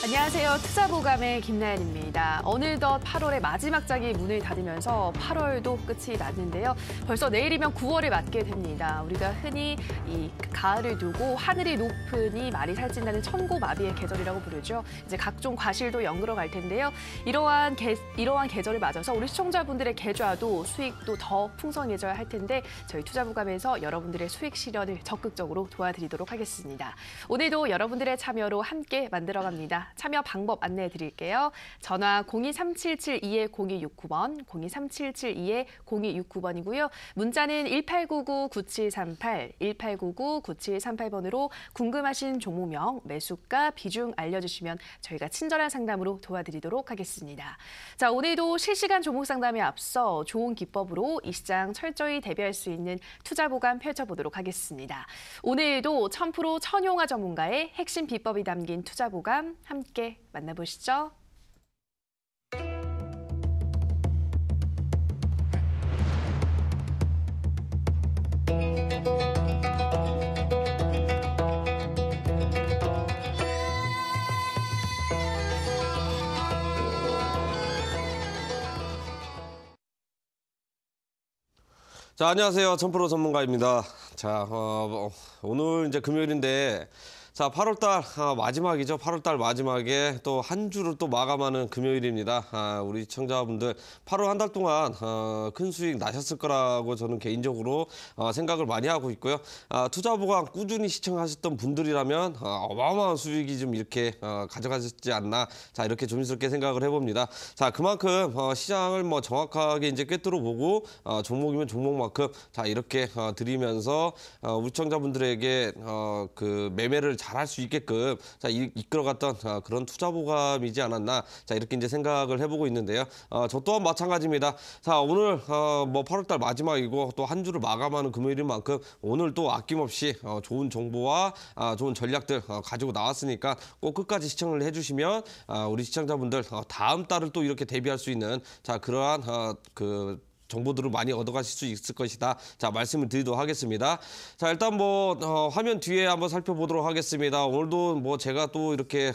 안녕하세요. 투자보감의 김나연입니다. 어느덧 8월의 마지막 장이 문을 닫으면서 8월도 끝이 났는데요. 벌써 내일이면 9월을 맞게 됩니다. 우리가 흔히 이 가을을 두고 하늘이 높으니 말이 살찐다는 천고마비의 계절이라고 부르죠. 이제 각종 과실도 연그러 갈 텐데요. 이러한 계절을 맞아서 우리 시청자분들의 계좌도 수익도 더 풍성해져야 할 텐데 저희 투자보감에서 여러분들의 수익 실현을 적극적으로 도와드리도록 하겠습니다. 오늘도 여러분들의 참여로 함께 만들어갑니다. 참여 방법 안내해 드릴게요. 전화 02377-2-0269번, 02377-2-0269번이고요. 문자는 1899-9738, 1899-9738번으로 궁금하신 종목명, 매수가, 비중 알려주시면 저희가 친절한 상담으로 도와드리도록 하겠습니다. 자, 오늘도 실시간 종목 상담에 앞서 좋은 기법으로 이 시장 철저히 대비할 수 있는 투자보감 펼쳐보도록 하겠습니다. 오늘도 1000% 천용화 전문가의 핵심 비법이 담긴 투자보감 함께 만나보시죠. 자, 안녕하세요. 1000% 전문가입니다. 자, 오늘 이제 금요일인데, 자, 8월달 마지막이죠. 8월달 마지막에 또 한 주를 또 마감하는 금요일입니다. 우리 시청자분들 8월 한 달 동안 큰 수익 나셨을 거라고 저는 개인적으로 생각을 많이 하고 있고요. 투자보감 꾸준히 시청하셨던 분들이라면 어마어마한 수익이 좀 이렇게 가져가셨지 않나. 자, 이렇게 조심스럽게 생각을 해봅니다. 자, 그만큼 시장을 뭐 정확하게 이제 꿰뚫어 보고 종목이면 종목만큼 자, 이렇게 드리면서 우리 시청자분들에게 그 매매를 잘할 수 있게끔 자, 이끌어갔던 그런 투자보감이지 않았나. 자, 이렇게 이제 생각을 해보고 있는데요. 저 또한 마찬가지입니다. 자, 오늘 뭐 8월달 마지막이고 또 한 주를 마감하는 금요일인 만큼 오늘 또 아낌없이 좋은 정보와 좋은 전략들 가지고 나왔으니까 꼭 끝까지 시청을 해주시면 우리 시청자분들 다음 달을 또 이렇게 대비할 수 있는 자, 그러한 그 정보들을 많이 얻어가실 수 있을 것이다. 자, 말씀을 드리도록 하겠습니다. 자, 일단 뭐 화면 뒤에 한번 살펴보도록 하겠습니다. 오늘도 뭐 제가 또 이렇게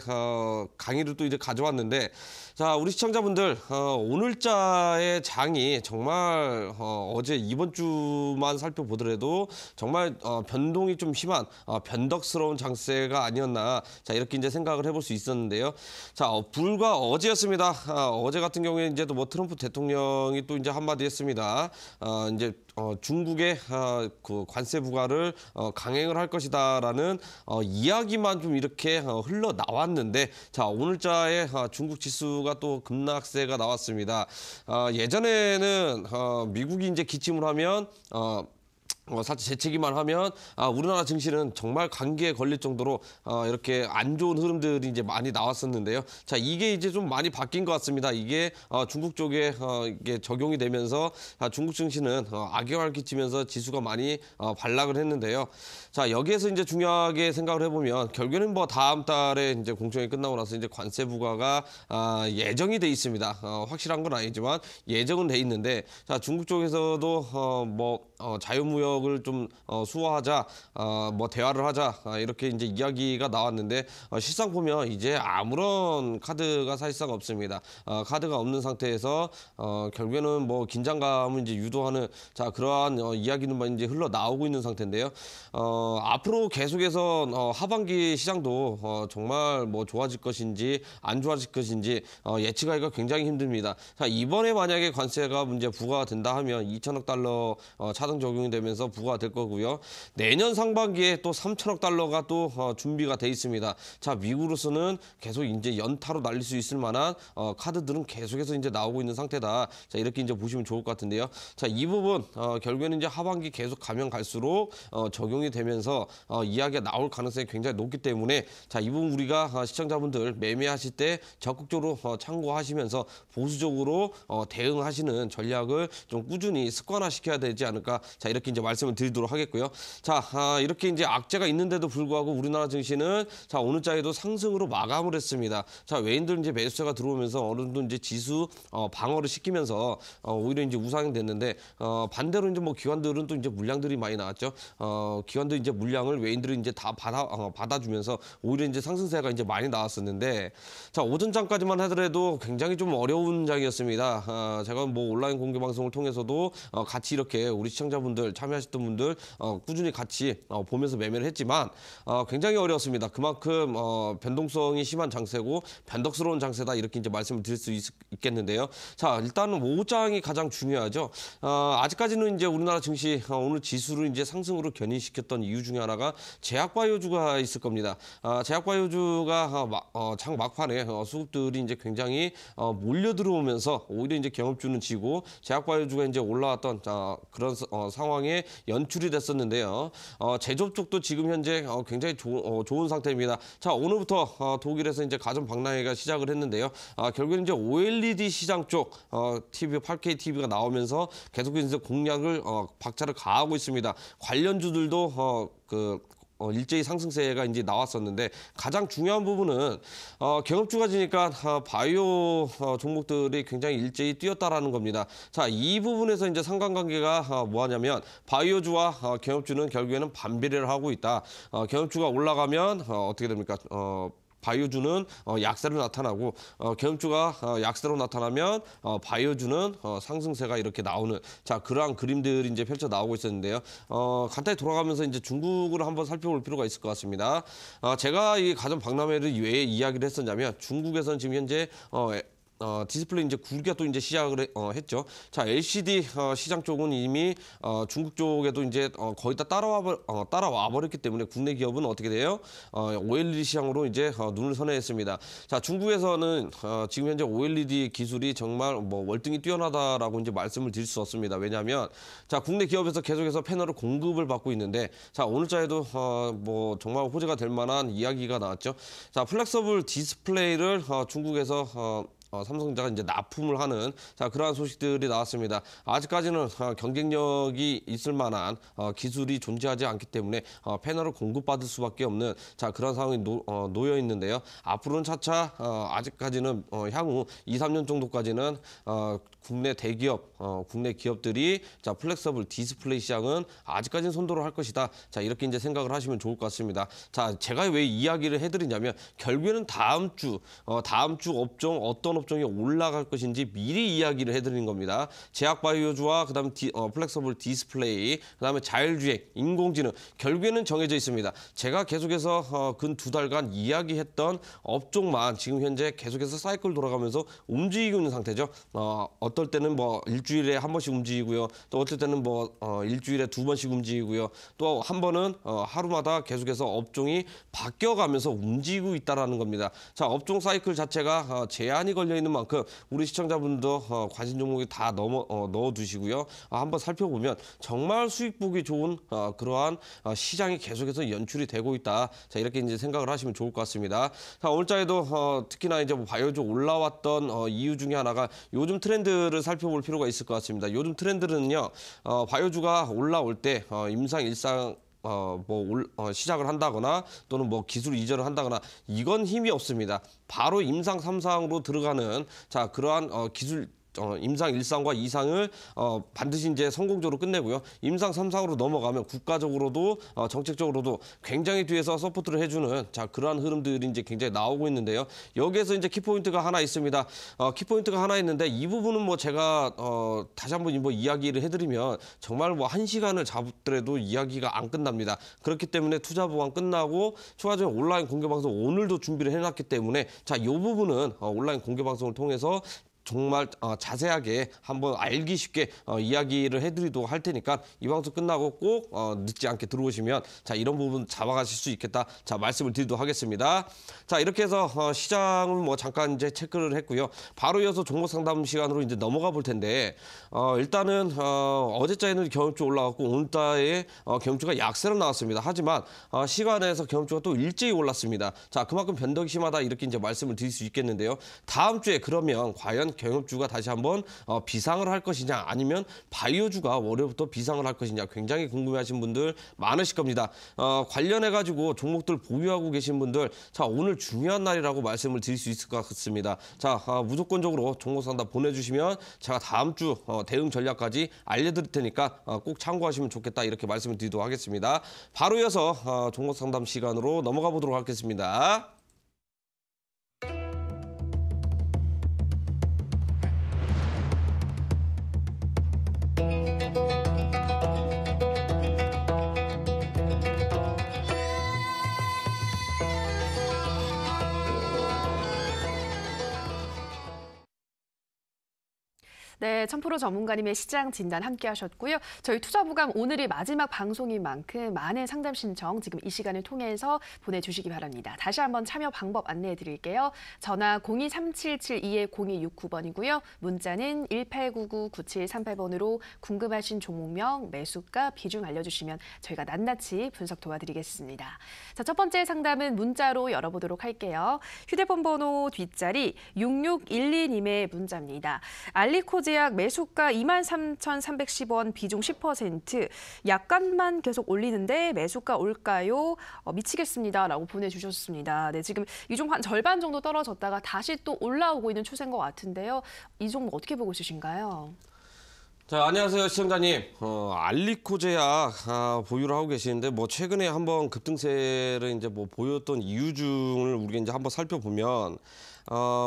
강의를 또 이제 가져왔는데, 자, 우리 시청자분들 오늘자의 장이 정말 어제 이번 주만 살펴보더라도 정말 변동이 좀 심한 변덕스러운 장세가 아니었나. 자, 이렇게 이제 생각을 해볼 수 있었는데요. 자, 불과 어제였습니다. 어제 같은 경우에 이제 또 뭐 트럼프 대통령이 또 이제 한마디 했습니다. 이제 중국의 그 관세 부과를 강행을 할 것이다라는 이야기만 좀 이렇게 흘러 나왔는데, 자, 오늘자에 중국 지수가 또 급락세가 나왔습니다. 예전에는 미국이 이제 기침을 하면 사실 재채기만 하면 우리나라 증시는 정말 감기에 걸릴 정도로 이렇게 안 좋은 흐름들이 이제 많이 나왔었는데요. 자, 이게 이제 좀 많이 바뀐 것 같습니다. 이게 중국 쪽에 이게 적용이 되면서 중국 증시는 악영향을 끼치면서 지수가 많이 반락을 했는데요. 자, 여기에서 이제 중요하게 생각을 해보면 결국에는 뭐 다음 달에 이제 공청회 끝나고 나서 이제 관세 부과가 예정이 돼 있습니다. 확실한 건 아니지만 예정은 돼 있는데, 자, 중국 쪽에서도 자유무역을 좀 수호하자, 뭐 대화를 하자, 이렇게 이제 이야기가 나왔는데 실상 보면 이제 아무런 카드가 사실상 없습니다. 카드가 없는 상태에서 결국에는 뭐 긴장감을 이제 유도하는 자, 그러한 이야기는 이제 흘러 나오고 있는 상태인데요. 앞으로 계속해서 하반기 시장도 정말 뭐 좋아질 것인지 안 좋아질 것인지 예측하기가 굉장히 힘듭니다. 자, 이번에 만약에 관세가 문제 부과가 된다 하면 2천억 달러 차등 적용이 되면서 부과가 될 거고요. 내년 상반기에 또 3천억 달러가 또 준비가 돼 있습니다. 자, 미국으로서는 계속 이제 연타로 날릴 수 있을 만한 카드들은 계속해서 이제 나오고 있는 상태다. 자, 이렇게 이제 보시면 좋을 것 같은데요. 자, 이 부분 결국에는 이제 하반기 계속 가면 갈수록 적용이 되면서 이야기가 나올 가능성이 굉장히 높기 때문에 자, 이 부분 우리가 시청자분들 매매하실 때 적극적으로 참고하시면서 보수적으로 대응하시는 전략을 좀 꾸준히 습관화시켜야 되지 않을까. 자, 이렇게 이제 말씀 말씀을 드리도록 하겠고요. 자, 이렇게 이제 악재가 있는데도 불구하고 우리나라 증시는 자, 오늘자에도 상승으로 마감을 했습니다. 자, 외인들 이제 매수세가 들어오면서 어느 정도 이제 지수 방어를 시키면서 오히려 이제 우상이 됐는데 반대로 이제 뭐 기관들은 또 이제 물량들이 많이 나왔죠. 기관들 이제 물량을 외인들이 이제 다 받아주면서 오히려 이제 상승세가 이제 많이 나왔었는데 자, 오전장까지만 하더라도 굉장히 좀 어려운 장이었습니다. 제가 뭐 온라인 공개 방송을 통해서도 같이 이렇게 우리 시청자분들 참여하셨던 분들 꾸준히 같이 보면서 매매를 했지만 굉장히 어려웠습니다. 그만큼 변동성이 심한 장세고 변덕스러운 장세다 이렇게 이제 말씀을 드릴 수 있겠는데요. 자, 일단은 오후장이 가장 중요하죠. 아직까지는 이제 우리나라 증시 오늘 지수를 이제 상승으로 견인시켰던 이유 중에 하나가 제약바이오주가 있을 겁니다. 제약바이오주가 장 막판에 수급들이 이제 굉장히 몰려 들어오면서 오히려 이제 경업주는 지고 제약바이오주가 이제 올라왔던 그런 상황에 연출이 됐었는데요. 제조업 쪽도 지금 현재 굉장히 좋은 상태입니다. 자, 오늘부터 독일에서 이제 가전 박람회가 시작을 했는데요. 결국엔 이제 OLED 시장 쪽 TV, 8K TV가 나오면서 계속 이제 공략을 박차를 가하고 있습니다. 관련주들도 일제히 상승세가 이제 나왔었는데 가장 중요한 부분은 경업주가 지니까 바이오 종목들이 굉장히 일제히 뛰었다라는 겁니다. 자, 이 부분에서 이제 상관관계가 뭐하냐면 바이오주와 경업주는 결국에는 반비례를 하고 있다. 경업주가 올라가면 어떻게 됩니까? 바이오주는 약세로 나타나고 경험주가 약세로 나타나면 바이오주는 상승세가 이렇게 나오는 자, 그러한 그림들이 이제 펼쳐 나오고 있었는데요. 간단히 돌아가면서 이제 중국을 한번 살펴볼 필요가 있을 것 같습니다. 제가 이 가전 박람회를 왜 이야기를 했었냐면 중국에서는 지금 현재 디스플레이 이제 굴기가 또 이제 시작을 했죠. 자, LCD 시장 쪽은 이미 중국 쪽에도 이제 거의 다 따라와 버렸기 때문에 국내 기업은 어떻게 돼요? OLED 시장으로 이제 눈을 선회했습니다. 자, 중국에서는 지금 현재 OLED 기술이 정말 뭐 월등히 뛰어나다라고 이제 말씀을 드릴 수 없습니다. 왜냐하면 자, 국내 기업에서 계속해서 패널을 공급을 받고 있는데 자, 오늘자에도 뭐 정말 호재가 될 만한 이야기가 나왔죠. 자, 플렉서블 디스플레이를 중국에서 삼성전자가 이제 납품을 하는 자, 그러한 소식들이 나왔습니다. 아직까지는 경쟁력이 있을 만한 기술이 존재하지 않기 때문에 패널을 공급받을 수밖에 없는 자, 그런 상황이 놓여 있는데요. 앞으로는 차차 아직까지는 향후 2, 3년 정도까지는 국내 대기업, 국내 기업들이 자, 플렉서블 디스플레이 시장은 아직까지는 선도를 할 것이다. 자, 이렇게 이제 생각을 하시면 좋을 것 같습니다. 자, 제가 왜 이야기를 해드리냐면 결국에는 다음 주 업종 어떤 업종이 올라갈 것인지 미리 이야기를 해드리는 겁니다. 제약바이오주와 그다음에 플렉서블 디스플레이, 그다음에 자율주행, 인공지능 결국에는 정해져 있습니다. 제가 계속해서 근 2달간 이야기했던 업종만 지금 현재 계속해서 사이클 돌아가면서 움직이고 있는 상태죠. 어떨 때는 뭐 일주일에 한 번씩 움직이고요. 또 어떨 때는 뭐 일주일에 2번씩 움직이고요. 또 한 번은 하루마다 계속해서 업종이 바뀌어가면서 움직이고 있다라는 겁니다. 자, 업종 사이클 자체가 제한이 걸려 있는 만큼 우리 시청자분도 관심 종목에 다 넣어두시고요. 한번 살펴보면 정말 수익 보기 좋은 그러한 시장이 계속해서 연출이 되고 있다. 자, 이렇게 이제 생각을 하시면 좋을 것 같습니다. 자, 오늘자에도 특히나 이제 뭐 바이오주 올라왔던 이유 중에 하나가 요즘 트렌드를 살펴볼 필요가 있을 것 같습니다. 요즘 트렌드는요, 바이오주가 올라올 때 임상 일상 시작을 한다거나 또는 뭐 기술 이전을 한다거나 이건 힘이 없습니다. 바로 임상 3상으로 들어가는 자, 그러한 기술 임상 1상과 2상을 반드시 이제 성공적으로 끝내고요. 임상 3상으로 넘어가면 국가적으로도 정책적으로도 굉장히 뒤에서 서포트를 해주는 자, 그러한 흐름들이 이제 굉장히 나오고 있는데요. 여기에서 이제 키포인트가 하나 있습니다. 키포인트가 하나 있는데 이 부분은 뭐 제가 다시 한번 뭐 이야기를 해드리면 정말 뭐 1시간을 잡더라도 이야기가 안 끝납니다. 그렇기 때문에 투자 보강 끝나고 추가적인 온라인 공개 방송 오늘도 준비를 해놨기 때문에 자, 이 부분은 온라인 공개 방송을 통해서 정말 자세하게 한번 알기 쉽게 이야기를 해드리도록 할 테니까 이 방송 끝나고 꼭 늦지 않게 들어오시면 자, 이런 부분 잡아가실 수 있겠다. 자, 말씀을 드리도록 하겠습니다. 자, 이렇게 해서 시장을 뭐 잠깐 이제 체크를 했고요. 바로 이어서 종목 상담 시간으로 이제 넘어가 볼 텐데 일단은 어제자에는 경험주 올라갔고 오늘자에 경험주가 약세로 나왔습니다. 하지만 시간에서 경험주가 또 일제히 올랐습니다. 자, 그만큼 변덕이 심하다 이렇게 이제 말씀을 드릴 수 있겠는데요. 다음 주에 그러면 과연 경협주가 다시 한번 비상을 할 것이냐 아니면 바이오주가 월요일부터 비상을 할 것이냐 굉장히 궁금해하신 분들 많으실 겁니다. 관련해가지고 종목들 보유하고 계신 분들 자 오늘 중요한 날이라고 말씀을 드릴 수 있을 것 같습니다. 자 무조건적으로 종목 상담 보내주시면 제가 다음 주 대응 전략까지 알려드릴 테니까 꼭 참고하시면 좋겠다 이렇게 말씀을 드리도록 하겠습니다. 바로 이어서 종목 상담 시간으로 넘어가 보도록 하겠습니다. 네, 1000% 전문가님의 시장 진단 함께 하셨고요. 저희 투자부감 오늘이 마지막 방송인 만큼 많은 상담 신청 지금 이 시간을 통해서 보내주시기 바랍니다. 다시 한번 참여 방법 안내해 드릴게요. 전화 023772-0269번이고요. 문자는 1899-9738번으로 궁금하신 종목명, 매수가, 비중 알려주시면 저희가 낱낱이 분석 도와드리겠습니다. 자, 첫 번째 상담은 문자로 열어보도록 할게요. 휴대폰 번호 뒷자리 6612님의 문자입니다. 알리코제약 매수가 23,310원, 비중 10%. 약간만 계속 올리는데 매수가 올까요? 미치겠습니다. 라고 보내주셨습니다. 네, 지금 이 종목 한 절반 정도 떨어졌다가 다시 또 올라오고 있는 추세인 것 같은데요. 이 종목 어떻게 보고 있으신가요? 자, 안녕하세요, 시청자님. 알리코제약 보유를 하고 계시는데 뭐 최근에 한번 급등세를 이제 뭐 보였던 이유 중을 우리가 이제 한번 살펴보면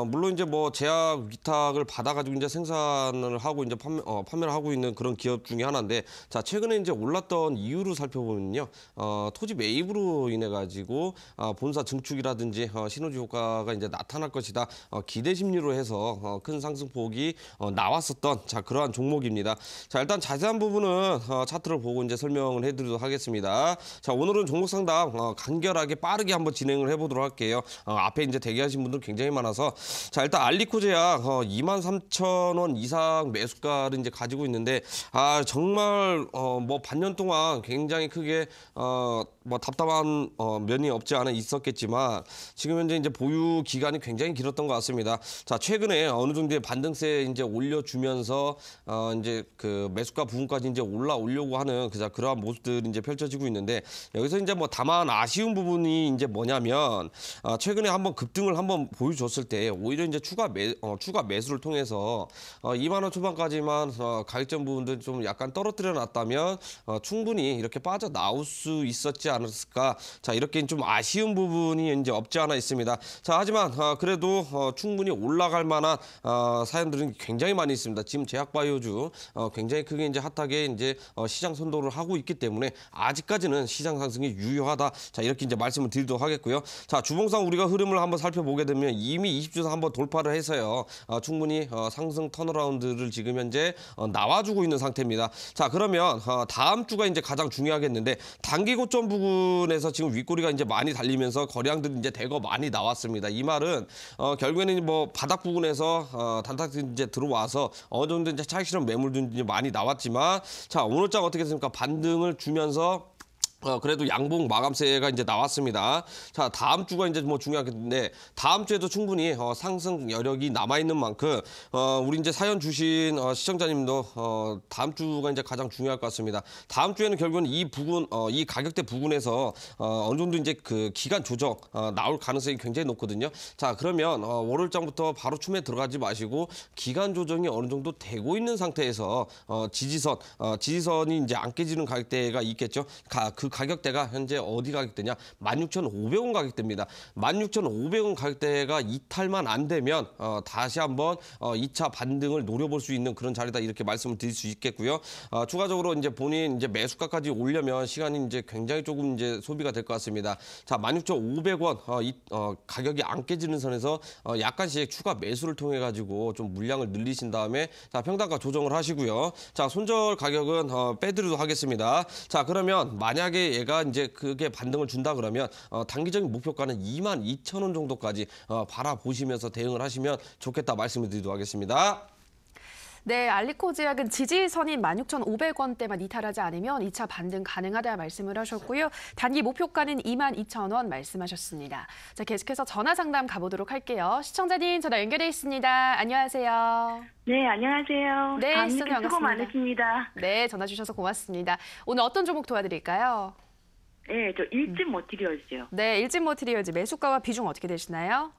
물론 이제 뭐 제약 위탁을 받아가지고 이제 생산을 하고 이제 판매를 하고 있는 그런 기업 중에 하나인데, 자 최근에 이제 올랐던 이유를 살펴보면요, 토지 매입으로 인해 가지고 본사 증축이라든지 시너지 효과가 이제 나타날 것이다 기대 심리로 해서 큰 상승폭이 나왔었던 자 그러한 종목입니다. 자 일단 자세한 부분은 차트를 보고 이제 설명을 해드리도록 하겠습니다. 자 오늘은 종목 상담 간결하게 빠르게 한번 진행을 해보도록 할게요. 앞에 이제 대기하신 분들 굉장히 많아서. 자 일단 알리코제약 23,000원 이상 매수가를 이제 가지고 있는데 정말 뭐 반년 동안 굉장히 크게 뭐 답답한 면이 없지 않아 있었겠지만 지금 현재 이제 보유 기간이 굉장히 길었던 것 같습니다. 자 최근에 어느 정도의 반등세 이제 올려주면서 이제 그 매수가 부분까지 이제 올라오려고 하는 그러한 모습들이 이제 펼쳐지고 있는데, 여기서 이제 뭐 다만 아쉬운 부분이 이제 뭐냐면 최근에 한번 급등을 한번 보여줬을 때 오히려 이제 추가 매수를 통해서 2만 원 초반까지만 가격적 부분들 좀 약간 떨어뜨려 놨다면 충분히 이렇게 빠져 나올 수 있었지 않았을까. 자 이렇게 좀 아쉬운 부분이 이제 없지 않아 있습니다. 자 하지만 그래도 충분히 올라갈 만한 사연들은 굉장히 많이 있습니다. 지금 제약바이오주 굉장히 크게 이제 핫하게 이제 시장 선도를 하고 있기 때문에 아직까지는 시장 상승이 유효하다. 자 이렇게 이제 말씀을 드리도록 하겠고요. 자 주봉상 우리가 흐름을 한번 살펴보게 되면 이미 20주선 한번 돌파를 해서요. 충분히 상승 턴어라운드를 지금 현재 나와주고 있는 상태입니다. 자 그러면 다음 주가 이제 가장 중요하겠는데, 단기 고점 부분에서 지금 윗꼬리가 이제 많이 달리면서 거래량들이 이제 대거 많이 나왔습니다. 이 말은 결국에는 뭐 바닥 부분에서 단타들이 이제 들어와서 어느 정도 이제 차익 실현 매물도 이제 많이 나왔지만, 자 오늘장 어떻게 됐습니까? 반등을 주면서 그래도 양봉 마감세가 이제 나왔습니다. 자, 다음 주가 이제 뭐 중요하겠는데, 다음 주에도 충분히 상승 여력이 남아있는 만큼, 우리 이제 사연 주신 시청자님도 다음 주가 이제 가장 중요할 것 같습니다. 다음 주에는 결국은 이 부분, 이 가격대 부분에서 어느 정도 이제 그 기간 조정 나올 가능성이 굉장히 높거든요. 자, 그러면 월요일장부터 바로 춤에 들어가지 마시고 기간 조정이 어느 정도 되고 있는 상태에서 지지선이 이제 안 깨지는 가격대가 있겠죠. 그 가격대가 현재 어디 가격대냐? 16,500원 가격대입니다. 16,500원 가격대가 이탈만 안 되면 다시 한번 2차 반등을 노려볼 수 있는 그런 자리다 이렇게 말씀을 드릴 수 있겠고요. 추가적으로 이제 본인 이제 매수가까지 오려면 시간이 이제 굉장히 조금 이제 소비가 될 것 같습니다. 자, 16,500원 가격이 안 깨지는 선에서 약간씩 추가 매수를 통해 가지고 좀 물량을 늘리신 다음에 자, 평단가 조정을 하시고요. 자, 손절 가격은 빼드리도록 하겠습니다. 자, 그러면 만약에 얘가 이제 그게 반등을 준다 그러면 단기적인 목표가는 22,000원 정도까지 바라보시면서 대응을 하시면 좋겠다 말씀을 드리도록 하겠습니다. 네, 알리코제약은 지지선인 16,500원대만 이탈하지 않으면 2차 반등 가능하다 말씀을 하셨고요. 단기 목표가는 22,000원 말씀하셨습니다. 자, 계속해서 전화 상담 가보도록 할게요. 시청자님 전화 연결돼 있습니다. 안녕하세요. 네, 안녕하세요. 네, 다음 시청자 수고 반갑습니다. 많으십니다. 네, 전화 주셔서 고맙습니다. 오늘 어떤 종목 도와드릴까요? 네, 저 일진 머티리얼즈요. 네, 일진 머티리얼즈 매수가와 비중 어떻게 되시나요?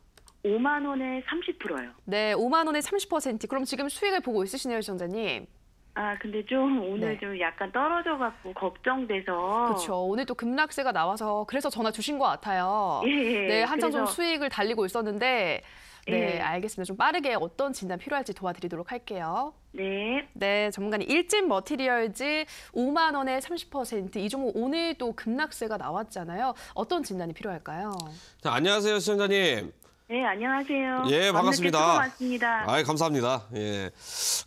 5만 원에 30%요. 네, 5만 원에 30%. 그럼 지금 수익을 보고 있으시네요, 시청자님. 아, 근데 좀 오늘 네. 좀 약간 떨어져갖고 걱정돼서. 그렇죠. 오늘 또 급락세가 나와서 그래서 전화 주신 것 같아요. 예, 네, 한참 좀 그래서- 수익을 달리고 있었는데 네, 예. 알겠습니다. 좀 빠르게 어떤 진단 필요할지 도와드리도록 할게요. 네, 네, 전문가님 일진 머티리얼즈 5만 원에 30%. 이 종목 오늘 또 급락세가 나왔잖아요. 어떤 진단이 필요할까요? 자, 안녕하세요, 시청자님. 네, 안녕하세요. 예, 반갑습니다. 수고 많습니다. 아, 감사합니다. 예.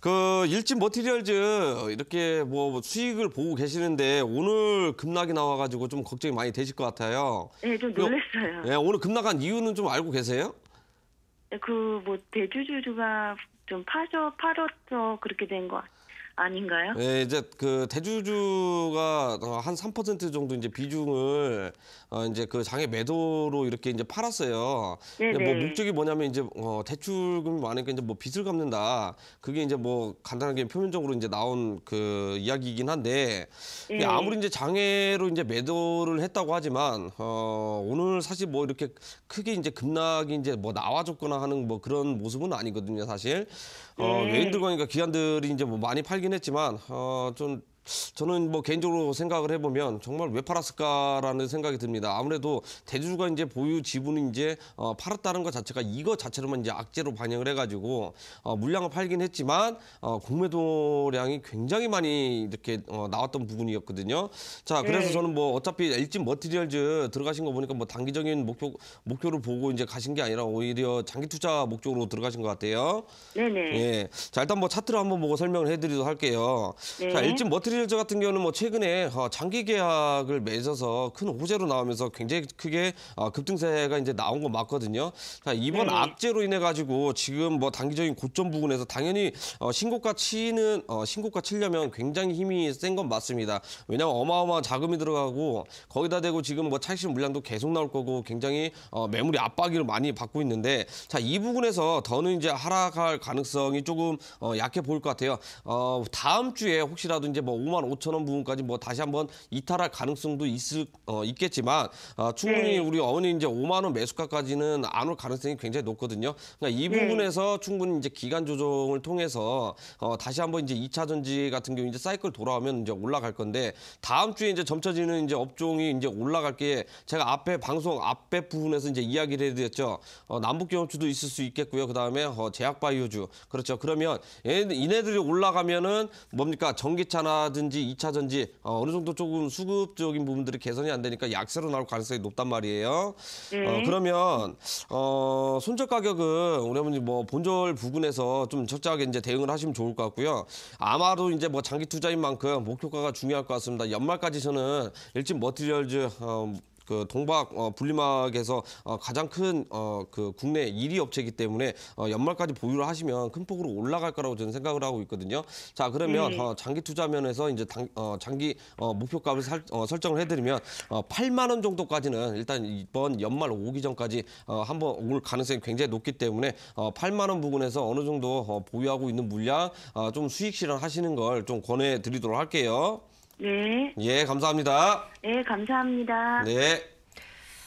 그 일진 머티리얼즈 이렇게 뭐 수익을 보고 계시는데 오늘 급락이 나와가지고 좀 걱정이 많이 되실 것 같아요. 네, 좀 놀랐어요. 예, 오늘 급락한 이유는 좀 알고 계세요? 뭐 대주주가 좀 팔아서 그렇게 된 거 아닌가요? 예, 이제 그 대주주가 한 3% 정도 이제 비중을 이제 그 장외 매도로 이렇게 이제 팔았어요. 근데 뭐 네네. 목적이 뭐냐면 이제 대출금이 많으니까 이제 뭐 빚을 갚는다. 그게 이제 뭐 간단하게 표면적으로 이제 나온 그 이야기이긴 한데 네. 아무리 이제 장외로 이제 매도를 했다고 하지만 오늘 사실 뭐 이렇게 크게 이제 급락이 이제 뭐 나와줬거나 하는 뭐 그런 모습은 아니거든요, 사실. 네. 외인들과 그러니까 기관들이 이제 뭐 많이 팔긴 했지만 좀 저는 뭐 개인적으로 생각을 해보면 정말 왜 팔았을까라는 생각이 듭니다. 아무래도 대주주가 이제 보유 지분을 이제 팔았다는 것 자체가 이거 자체로만 이제 악재로 반영을 해가지고 물량을 팔긴 했지만 공매도량이 굉장히 많이 이렇게 나왔던 부분이었거든요. 자, 그래서 네. 저는 뭐 어차피 일진 머티리얼즈 들어가신 거 보니까 뭐 단기적인 목표를 보고 이제 가신 게 아니라 오히려 장기 투자 목적으로 들어가신 것 같아요. 네네. 예. 자, 일단 뭐 차트를 한번 보고 설명을 해드리도록 할게요. 네. 자, 일진 머티리얼즈 같은 경우는 뭐 최근에 장기 계약을 맺어서 큰 호재로 나오면서 굉장히 크게 급등세가 이제 나온 거 맞거든요. 자, 이번 네. 악재로 인해 가지고 지금 뭐 단기적인 고점 부분에서 당연히 신고가 치려면 굉장히 힘이 센 건 맞습니다. 왜냐하면 어마어마한 자금이 들어가고 거기다 대고 지금 뭐 차익 물량도 계속 나올 거고 굉장히 매물이 압박을 많이 받고 있는데 자, 이 부분에서 더는 이제 하락할 가능성이 조금 약해 보일 것 같아요. 다음 주에 혹시라도 이제 뭐 5만 5천 원 부분까지 뭐 다시 한번 이탈할 가능성도 있겠지만 충분히 네. 우리 어머니 이제 5만 원 매수가까지는 안 올 가능성이 굉장히 높거든요. 그러니까 이 네. 부분에서 충분히 이제 기간 조정을 통해서 다시 한번 이제 2차 전지 같은 경우 이제 사이클 돌아오면 이제 올라갈 건데 다음 주에 이제 점쳐지는 이제 업종이 이제 올라갈 게 제가 앞에 방송 앞에 부분에서 이제 이야기를 해드렸죠. 남북 경험주도 있을 수 있겠고요. 그 다음에 제약바이오주 그렇죠. 그러면 이네들이 올라가면은 뭡니까 전기차라든지 2차 전지 어느 정도 조금 수급적인 부분들이 개선이 안 되니까 약세로 나올 가능성이 높단 말이에요. 네. 그러면 손절 가격은 우리 어머니 뭐 본절 부근에서 좀 적절하게 이제 대응을 하시면 좋을 것 같고요. 아마도 이제 뭐 장기 투자인 만큼 목표가가 중요할 것 같습니다. 연말까지 저는 일진 머티리얼즈 그 동박 분리막에서 가장 큰 그 국내 1위 업체이기 때문에 연말까지 보유를 하시면 큰 폭으로 올라갈 거라고 저는 생각을 하고 있거든요. 자, 그러면 장기 투자 면에서 이제 장기 목표값을 설정을 해드리면 8만 원 정도까지는 일단 이번 연말 오기 전까지 한번 올 가능성이 굉장히 높기 때문에 8만 원 부분에서 어느 정도 보유하고 있는 물량 좀 수익 실현하시는 걸 좀 권해드리도록 할게요. 네. 예, 감사합니다. 네, 감사합니다. 네.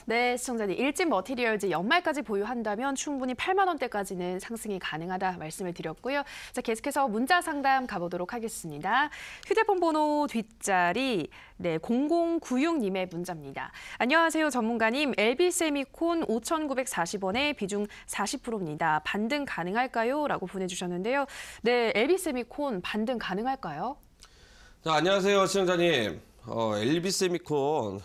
네, 시청자님 일진 머티리얼즈 연말까지 보유한다면 충분히 8만 원대까지는 상승이 가능하다 말씀을 드렸고요. 자, 계속해서 문자 상담 가보도록 하겠습니다. 휴대폰 번호 뒷자리 0096님의 문자입니다. 안녕하세요, 전문가님. LB세미콘 5,940원에 비중 40%입니다. 반등 가능할까요? 라고 보내주셨는데요. 네, LB세미콘 반등 가능할까요? 자, 안녕하세요, 시청자님. LB세미콘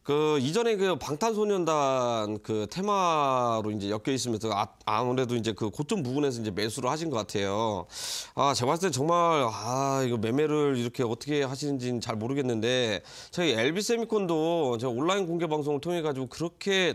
그 이전에 그 방탄소년단 그 테마로 이제 엮여 있으면서 아무래도 이제 그 고점 부분에서 이제 매수를 하신 것 같아요. 제가 봤을 때 정말 이거 매매를 이렇게 어떻게 하시는지는 잘 모르겠는데 저희 LB세미콘도 제가 온라인 공개 방송을 통해 가지고 그렇게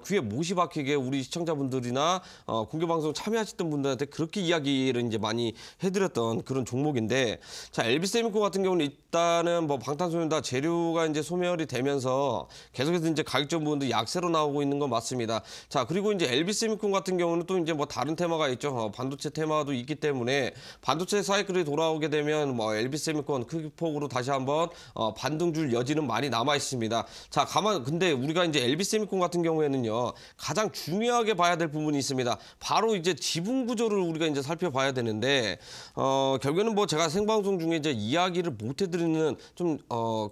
귀에 못이 박히게 우리 시청자분들이나 공개 방송 참여하셨던 분들한테 그렇게 이야기를 이제 많이 해드렸던 그런 종목인데, 자 LB세미콘 같은 경우는 일단은 뭐 방탄소년단 재료가 이제 소멸이 되면서 계속해서 이제 가격적 부분도 약세로 나오고 있는 건 맞습니다. 자, 그리고 이제 LB세미콘 같은 경우는 또 이제 뭐 다른 테마가 있죠. 반도체 테마도 있기 때문에 반도체 사이클이 돌아오게 되면 뭐 LB세미콘 크기폭으로 다시 한번 반등줄 여지는 많이 남아 있습니다. 자, 근데 우리가 이제 LB세미콘 같은 경우에는요, 가장 중요하게 봐야 될 부분이 있습니다. 바로 이제 지분 구조를 우리가 이제 살펴봐야 되는데, 결국에는 뭐 제가 생방송 중에 이제 이야기를 못 해드리는 좀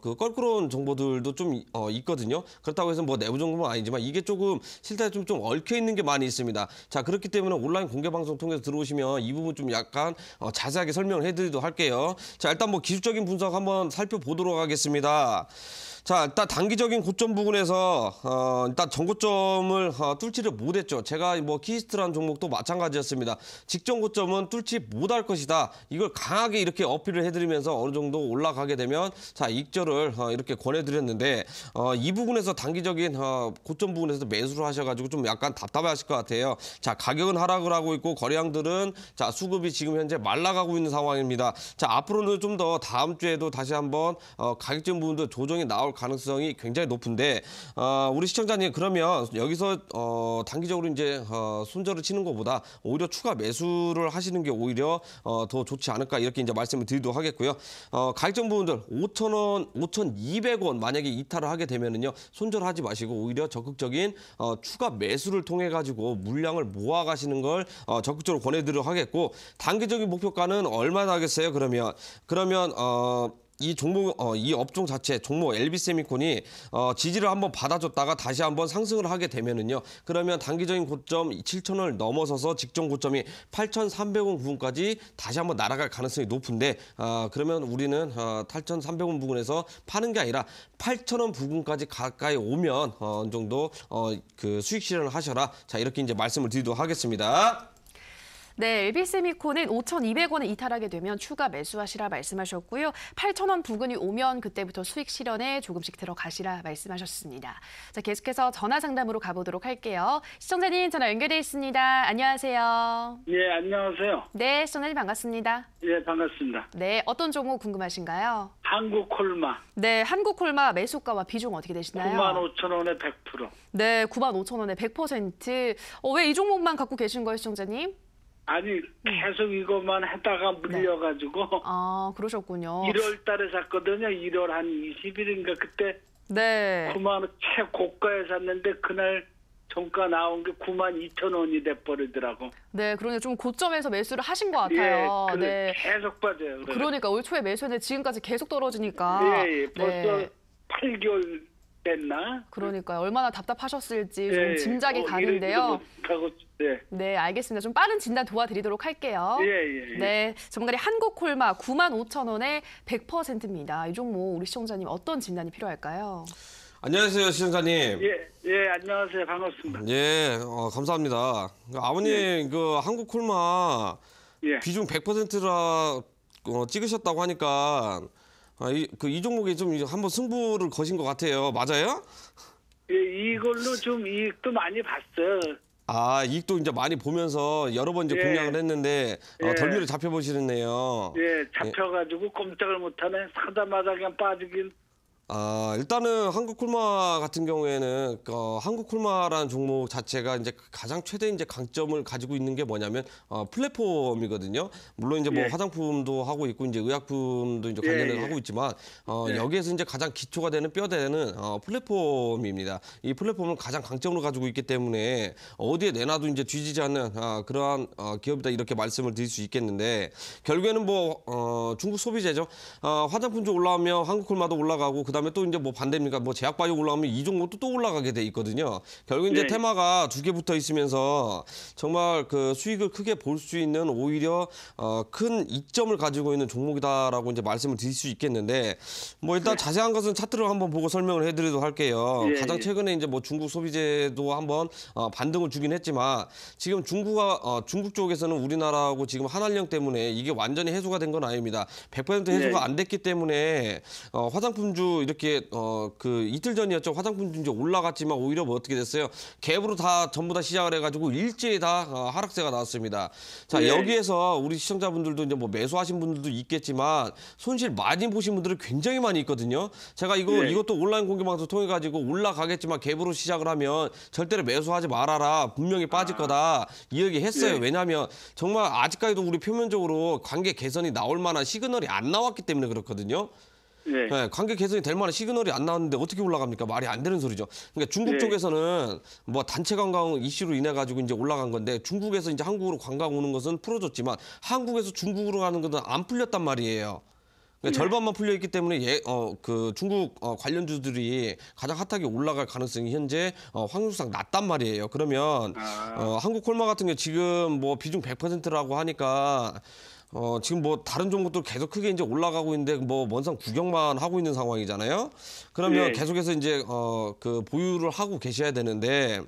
그 껄끄러운 정보들도 좀 있거든요. 그렇다고 해서 뭐 내부 정보는 아니지만 이게 조금 실제 좀 얽혀 있는 게 많이 있습니다. 자, 그렇기 때문에 온라인 공개 방송 통해서 들어오시면 이 부분 좀 약간 자세하게 설명을 해드리도록 할게요. 자, 일단 뭐 기술적인 분석 한번 살펴보도록 하겠습니다. 자, 일단 단기적인 고점 부분에서 일단 전고점을 뚫지를 못했죠. 제가 뭐 키스트라는 종목도 마찬가지였습니다. 직전 고점은 뚫지 못할 것이다. 이걸 강하게 이렇게 어필을 해드리면서 어느 정도 올라가게 되면 자 익절을 이렇게 권해드렸는데, 이 부분에서 단기적인 고점 부분에서 매수를 하셔가지고 좀 약간 답답하실 것 같아요. 자, 가격은 하락을 하고 있고 거래량들은 자 수급이 지금 현재 말라가고 있는 상황입니다. 자, 앞으로는 좀 더 다음 주에도 다시 한번 가격적 부분도 조정이 나올 가능성이 굉장히 높은데, 우리 시청자님 그러면 여기서 단기적으로 이제 손절을 치는 것보다 오히려 추가 매수를 하시는 게 오히려 더 좋지 않을까 이렇게 이제 말씀을 드리도록 하겠고요. 가격적 부분들 5,000원, 5,200원 만약에 이탈을 하게 되면은요 손절하지 마시고 오히려 적극적인 추가 매수를 통해 가지고 물량을 모아 가시는 걸 적극적으로 권해드리도록 하겠고, 단기적인 목표가는 얼마나 하겠어요? 그러면 이 종목, 이 업종 자체, 종목 LB세미콘이 지지를 한번 받아줬다가 다시 한번 상승을 하게 되면은요, 그러면 단기적인 고점 7,000원을 넘어서서 직전 고점이 8,300원 부분까지 다시 한번 날아갈 가능성이 높은데, 그러면 우리는 8,300원 부분에서 파는 게 아니라 8,000원 부분까지 가까이 오면 어느 정도 그 수익 실현을 하셔라. 자, 이렇게 이제 말씀을 드리도록 하겠습니다. 네, LB세미콘은 5,200원에 이탈하게 되면 추가 매수하시라 말씀하셨고요. 8,000원 부근이 오면 그때부터 수익 실현에 조금씩 들어가시라 말씀하셨습니다. 자, 계속해서 전화 상담으로 가보도록 할게요. 시청자님 전화 연결돼 있습니다. 안녕하세요. 예, 안녕하세요. 네, 시청자님 반갑습니다. 예, 반갑습니다. 네, 어떤 종목 궁금하신가요? 한국콜마. 네, 한국콜마 매수가와 비중 어떻게 되시나요? 95,000원에 100%. 네, 95,000원에 100%. 왜 이 종목만 갖고 계신 거예요, 시청자님? 아니, 계속 이것만 하다가 물려가지고. 그러셨군요. 1월 달에 샀거든요. 1월 한 20일인가 그때. 네. 9만 원 최고가에 샀는데 그날 종가 나온 게 92,000원이 돼버리더라고. 네, 그러니 좀 고점에서 매수를 하신 것 같아요. 예, 네. 계속 빠져요. 그러니까 올 초에 매수했는데 지금까지 계속 떨어지니까. 예, 벌써 8개월 됐나? 그러니까요. 얼마나 답답하셨을지 좀 짐작이 가는데요. 네, 알겠습니다. 좀 빠른 진단 도와드리도록 할게요. 예. 네, 전문가리 한국콜마 95,000원에 100%입니다. 이 종목 우리 시청자님 어떤 진단이 필요할까요? 안녕하세요, 시청자님. 예, 안녕하세요. 반갑습니다. 예, 감사합니다. 아버님, 그 한국콜마 비중 100%라 찍으셨다고 하니까 이 종목에 좀 한번 승부를 거신 것 같아요. 맞아요? 예, 이걸로 좀 이익도 많이 봤어요. 이익도 이제 많이 보면서 여러 번 이제 공략을 했는데 덜미를 잡혀보시겠네요. 예, 잡혀가지고 꼼짝을 못하네. 사자마자 그냥 빠지긴. 일단은 한국콜마 같은 경우에는 한국콜마라는 종목 자체가 이제 가장 최대 이제 강점을 가지고 있는 게 뭐냐면 플랫폼이거든요. 물론 이제 뭐 화장품도 하고 있고 이제 의약품도 이제 관련해서 하고 있지만 여기에서 이제 가장 기초가 되는 뼈대는 플랫폼입니다. 이 플랫폼을 가장 강점으로 가지고 있기 때문에 어디에 내놔도 이제 뒤지지 않는 그러한 기업이다 이렇게 말씀을 드릴 수 있겠는데, 결국에는 뭐 중국 소비재죠. 화장품 쪽 올라오면 한국콜마도 올라가고 그다음에 또 이제 뭐 반대입니까? 뭐 제약바이오 올라가면 이 종목도 또 올라가게 돼 있거든요. 결국 이제 네. 테마가 두 개 붙어 있으면서 정말 그 수익을 크게 볼 수 있는 오히려 큰 이점을 가지고 있는 종목이다라고 이제 말씀을 드릴 수 있겠는데 뭐 일단 자세한 것은 차트를 한번 보고 설명을 해드리도록 할게요. 예, 가장 예. 최근에 이제 뭐 중국 소비재도 한번 반등을 주긴 했지만 지금 중국 쪽에서는 우리나라하고 지금 한한령 때문에 이게 완전히 해소가 된 건 아닙니다. 100% 해소가 네. 안 됐기 때문에 화장품주 이렇게 그 이틀 전이었죠. 화장품주 이제 올라갔지만 오히려 뭐 어떻게 됐어요? 갭으로 다 전부 다 시작을 해가지고 일제히 다 하락세가 나왔습니다. 자 네. 여기에서 우리 시청자분들도 이제 뭐 매수하신 분들도 있겠지만 손실 많이 보신 분들은 굉장히 많이 있거든요. 제가 네. 이것도 온라인 공개 방송 통해 가지고 올라가겠지만 갭으로 시작을 하면 절대로 매수하지 말아라. 분명히 빠질 거다. 이 얘기 했어요. 네. 왜냐하면 정말 아직까지도 우리 표면적으로 관계 개선이 나올 만한 시그널이 안 나왔기 때문에 그렇거든요. 네. 네, 관계 개선이 될 만한 시그널이 안 나왔는데 어떻게 올라갑니까? 말이 안 되는 소리죠. 그러니까 중국 네. 쪽에서는 뭐 단체 관광 이슈로 인해 가지고 이제 올라간 건데 중국에서 이제 한국으로 관광 오는 것은 풀어줬지만 한국에서 중국으로 가는 것은 안 풀렸단 말이에요. 그러니까 절반만 풀려 있기 때문에 그 중국 관련주들이 가장 핫하게 올라갈 가능성이 현재 확률상 낮단 말이에요. 그러면 한국 콜마 같은 경우 지금 뭐 비중 100%라고 하니까 지금 뭐 다른 종목도 계속 크게 이제 올라가고 있는데 뭐 먼상 구경만 하고 있는 상황이잖아요. 그러면 네. 계속해서 이제 그 보유를 하고 계셔야 되는데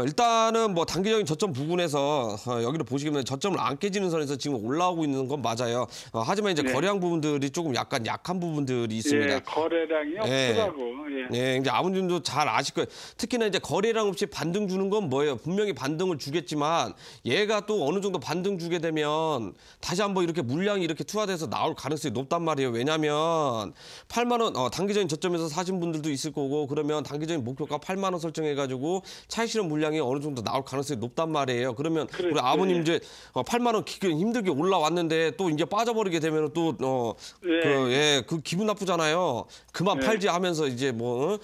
일단은 뭐 단기적인 저점 부근에서 여기를 보시면 저점을 안 깨지는 선에서 지금 올라오고 있는 건 맞아요. 하지만 이제 네. 거래량 부분들이 조금 약간 약한 부분들이 있습니다. 예, 거래량이 예. 없더라고. 예. 네, 이제 아버님도 잘 아실 거예요. 특히나 이제 거래량 없이 반등 주는 건 뭐예요? 분명히 반등을 주겠지만 얘가 또 어느 정도 반등 주게 되면 다시 한번 이렇게 물량이 이렇게 투하돼서 나올 가능성이 높단 말이에요. 왜냐하면 8만 원 단기적인 저점에서 사신 분들도 있을 거고 그러면 단기적인 목표가 8만 원 설정해가지고 차익 실현 물량이 어느 정도 나올 가능성이 높단 말이에요. 그러면 우리 그렇죠. 아버님 예. 이제 8만 원 힘들게 올라왔는데 또 이제 빠져버리게 되면 또 그 기분 나쁘잖아요. 그만 네. 팔지 하면서 이제 뭐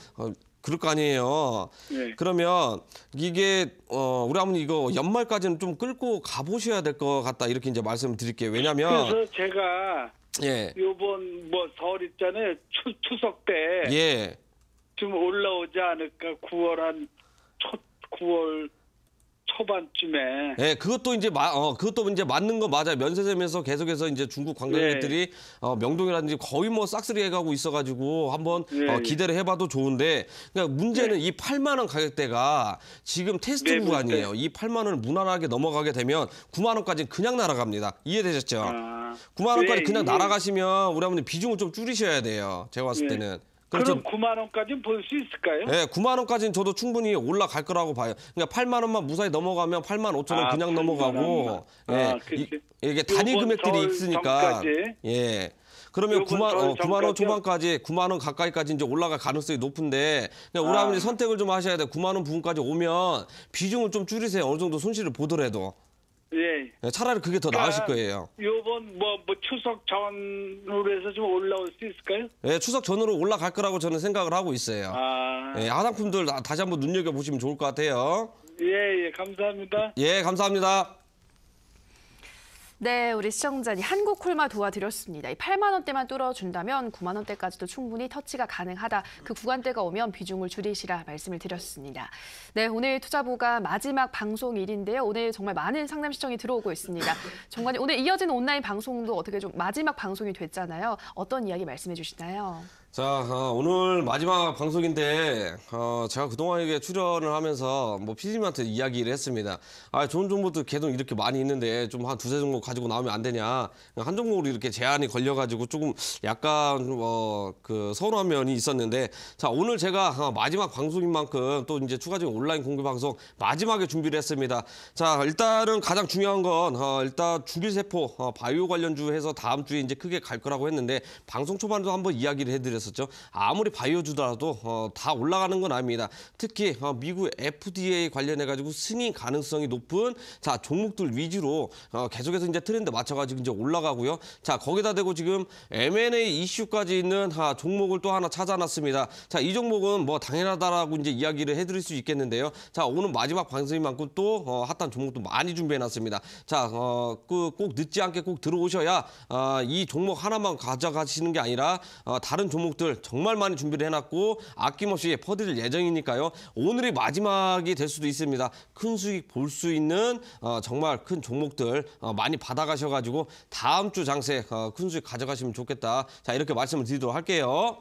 그럴 거 아니에요. 네. 그러면 이게 우리 아버님 이거 연말까지는 좀 끌고 가보셔야 될 것 같다 이렇게 이제 말씀을 드릴게요. 왜냐면 그래서 제가 예. 요번 뭐 설 있잖아요. 추석 때 예. 좀 올라오지 않을까 9월 초반쯤에. 예, 그것도 이제 그것도 이제 맞는 거 맞아요. 면세점에서 계속해서 이제 중국 관광객들이 명동이라든지 거의 뭐 싹쓸이 해가고 있어가지고 한번 기대를 해봐도 좋은데, 그러니까 문제는 이 8만 원 가격대가 지금 테스트 네, 구간이에요. 이 8만 원을 무난하게 넘어가게 되면 9만 원까지 그냥 날아갑니다. 이해되셨죠? 9만 원까지 그냥 날아가시면 우리 아버님 비중을 좀 줄이셔야 돼요. 제가 봤을 때는. 그럼 9만 원까지는 볼 수 있을까요? 네, 9만 원까지는 저도 충분히 올라갈 거라고 봐요. 그러니까 8만 원만 무사히 넘어가면 8만 5천 원 그냥 8만 넘어가고, 원. 이게 단위 요번 금액들이 설 있으니까, 전까지? 예. 그러면 요번 9만 원 전까지요? 초반까지 9만 원 가까이까지 이제 올라갈 가능성이 높은데, 그냥 우리 아버님 선택을 좀 하셔야 돼요. 9만 원 부분까지 오면 비중을 좀 줄이세요. 어느 정도 손실을 보더라도. 예. 차라리 그게 더 나으실 거예요. 요번 뭐 추석 전으로 해서 좀 올라올 수 있을까요? 예, 추석 전으로 올라갈 거라고 저는 생각을 하고 있어요. 아. 예, 화장품들 다시 한번 눈여겨보시면 좋을 것 같아요. 예, 감사합니다. 예, 감사합니다. 네, 우리 시청자님 한국 콜마 도와드렸습니다. 이 8만 원대만 뚫어준다면 9만 원대까지도 충분히 터치가 가능하다. 그 구간대가 오면 비중을 줄이시라 말씀을 드렸습니다. 네, 오늘 투자보가 마지막 방송일인데요. 오늘 정말 많은 상담 시청이 들어오고 있습니다. 정관님, 오늘 이어지는 온라인 방송도 어떻게 좀 마지막 방송이 됐잖아요. 어떤 이야기 말씀해 주시나요? 자, 오늘 마지막 방송인데 제가 그동안 이게 출연을 하면서 뭐 PD님한테 이야기를 했습니다. 좋은 정보도 계속 이렇게 많이 있는데 좀 한 두세 종목 가지고 나오면 안 되냐. 한 종목으로 이렇게 제한이 걸려가지고 조금 약간 그 서운한 면이 있었는데, 자, 오늘 제가 마지막 방송인 만큼 또 이제 추가적인 온라인 공개 방송 마지막에 준비를 했습니다. 자, 일단은 가장 중요한 건 일단 중길세포 바이오 관련주 해서 다음 주에 이제 크게 갈 거라고 했는데 방송 초반에도 한번 이야기를 해드렸습니다. 아무리 바이오주더라도 다 올라가는 건 아닙니다. 특히 미국 FDA 관련해가지고 승인 가능성이 높은 자 종목들 위주로 계속해서 이제 트렌드 맞춰가지고 이제 올라가고요. 자 거기다 대고 지금 M&A 이슈까지 있는 종목을 또 하나 찾아놨습니다. 자 이 종목은 뭐 당연하다라고 이제 이야기를 해드릴 수 있겠는데요. 자 오늘 마지막 방송인 만큼 또 핫한 종목도 많이 준비해놨습니다. 자 꼭 늦지 않게 꼭 들어오셔야 이 종목 하나만 가져가시는 게 아니라 다른 종목 종목들 정말 많이 준비를 해놨고 아낌없이 퍼드릴 예정이니까요. 오늘이 마지막이 될 수도 있습니다. 큰 수익 볼 수 있는 정말 큰 종목들 많이 받아가셔가지고 다음 주 장세 큰 수익 가져가시면 좋겠다. 자, 이렇게 말씀을 드리도록 할게요.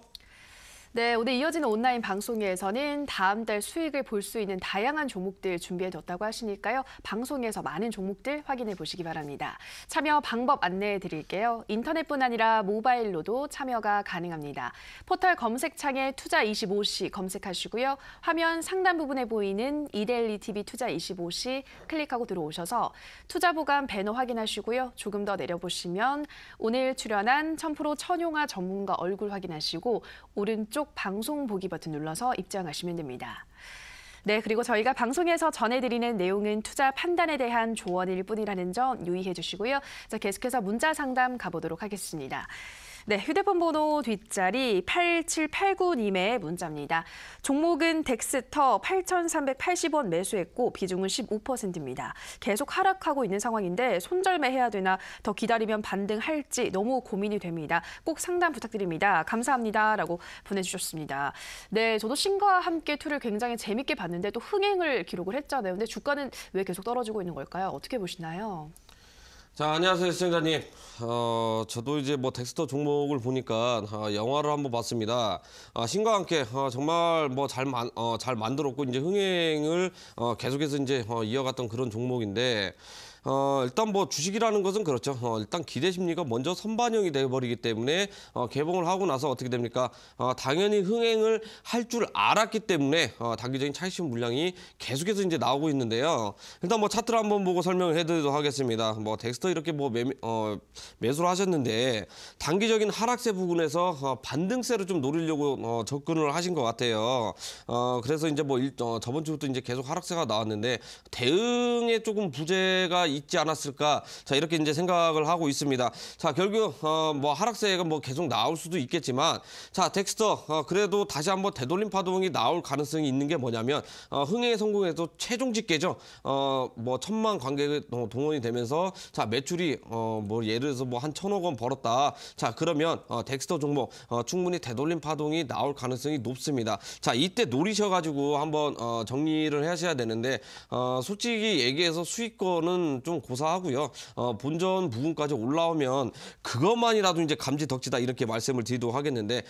네, 오늘 이어지는 온라인 방송에서는 다음 달 수익을 볼 수 있는 다양한 종목들 준비해뒀다고 하시니까요. 방송에서 많은 종목들 확인해 보시기 바랍니다. 참여 방법 안내해 드릴게요. 인터넷뿐 아니라 모바일로도 참여가 가능합니다. 포털 검색창에 투자25시 검색하시고요. 화면 상단 부분에 보이는 이데일리 TV 투자25시 클릭하고 들어오셔서 투자보감 배너 확인하시고요. 조금 더 내려보시면 오늘 출연한 1000% 천용화 전문가 얼굴 확인하시고 오른쪽 방송 보기 버튼 눌러서 입장하시면 됩니다. 네, 그리고 저희가 방송에서 전해드리는 내용은 투자 판단에 대한 조언일 뿐이라는 점 유의해 주시고요. 자, 계속해서 문자 상담 가보도록 하겠습니다. 네, 휴대폰 번호 뒷자리 8789님의 문자입니다. 종목은 덱스터 8,380원 매수했고 비중은 15%입니다. 계속 하락하고 있는 상황인데 손절매해야 되나 더 기다리면 반등할지 너무 고민이 됩니다. 꼭 상담 부탁드립니다. 감사합니다. 라고 보내주셨습니다. 네, 저도 신과 함께 2를 굉장히 재밌게 봤는데 또 흥행을 기록을 했잖아요. 근데 주가는 왜 계속 떨어지고 있는 걸까요? 어떻게 보시나요? 자, 안녕하세요, 시청자님. 저도 이제 뭐 덱스터 종목을 보니까 영화를 한번 봤습니다. 신과 함께 정말 뭐 잘 만들었고 이제 흥행을 계속해서 이제 이어갔던 그런 종목인데. 일단 뭐 주식이라는 것은 그렇죠. 일단 기대 심리가 먼저 선반영이 돼버리기 때문에 개봉을 하고 나서 어떻게 됩니까? 당연히 흥행을 할 줄 알았기 때문에 단기적인 차익 물량이 계속해서 이제 나오고 있는데요. 일단 뭐 차트를 한번 보고 설명을 해드리도록 하겠습니다. 뭐 덱스터 이렇게 뭐 매수를 하셨는데 단기적인 하락세 부분에서 반등세로 좀 노리려고 접근을 하신 것 같아요. 그래서 이제 뭐 저번 주부터 이제 계속 하락세가 나왔는데 대응에 조금 부재가 있지 않았을까? 자, 이렇게 이제 생각을 하고 있습니다. 자, 결국 뭐 하락세가 뭐 계속 나올 수도 있겠지만, 자, 덱스터 그래도 다시 한번 되돌림 파동이 나올 가능성이 있는 게 뭐냐면 흥행에 성공해도 최종 집계죠. 뭐 1000만 관객이 동원이 되면서 자, 매출이 뭐 예를 들어서 뭐 한 1000억 원 벌었다. 자, 그러면 덱스터 종목 충분히 되돌림 파동이 나올 가능성이 높습니다. 자, 이때 노리셔가지고 한번 정리를 하셔야 되는데 솔직히 얘기해서 수익권은 좀 고사하고요. 본전 부분까지 올라오면 그것만이라도 이제 감지 덕지다 이렇게 말씀을 드리도록 하겠는데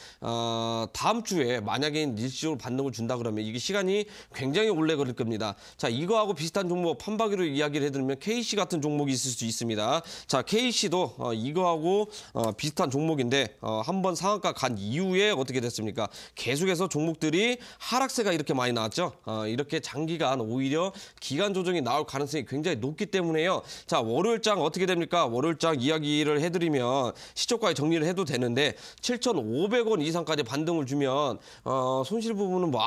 다음 주에 만약에 일시적으로 반등을 준다 그러면 이게 시간이 굉장히 오래 걸릴 겁니다. 자, 이거하고 비슷한 종목 판박이로 이야기를 해드리면 KC 같은 종목이 있을 수 있습니다. 자, KC도 이거하고 비슷한 종목인데 한번 상한가 간 이후에 어떻게 됐습니까? 계속해서 종목들이 하락세가 이렇게 많이 나왔죠. 이렇게 장기간 오히려 기간 조정이 나올 가능성이 굉장히 높기 때문에요. 자, 월요일장 어떻게 됩니까? 월요일장 이야기를 해드리면 시초가에 정리를 해도 되는데 7,500원 이상까지 반등을 주면 손실 부분은 뭐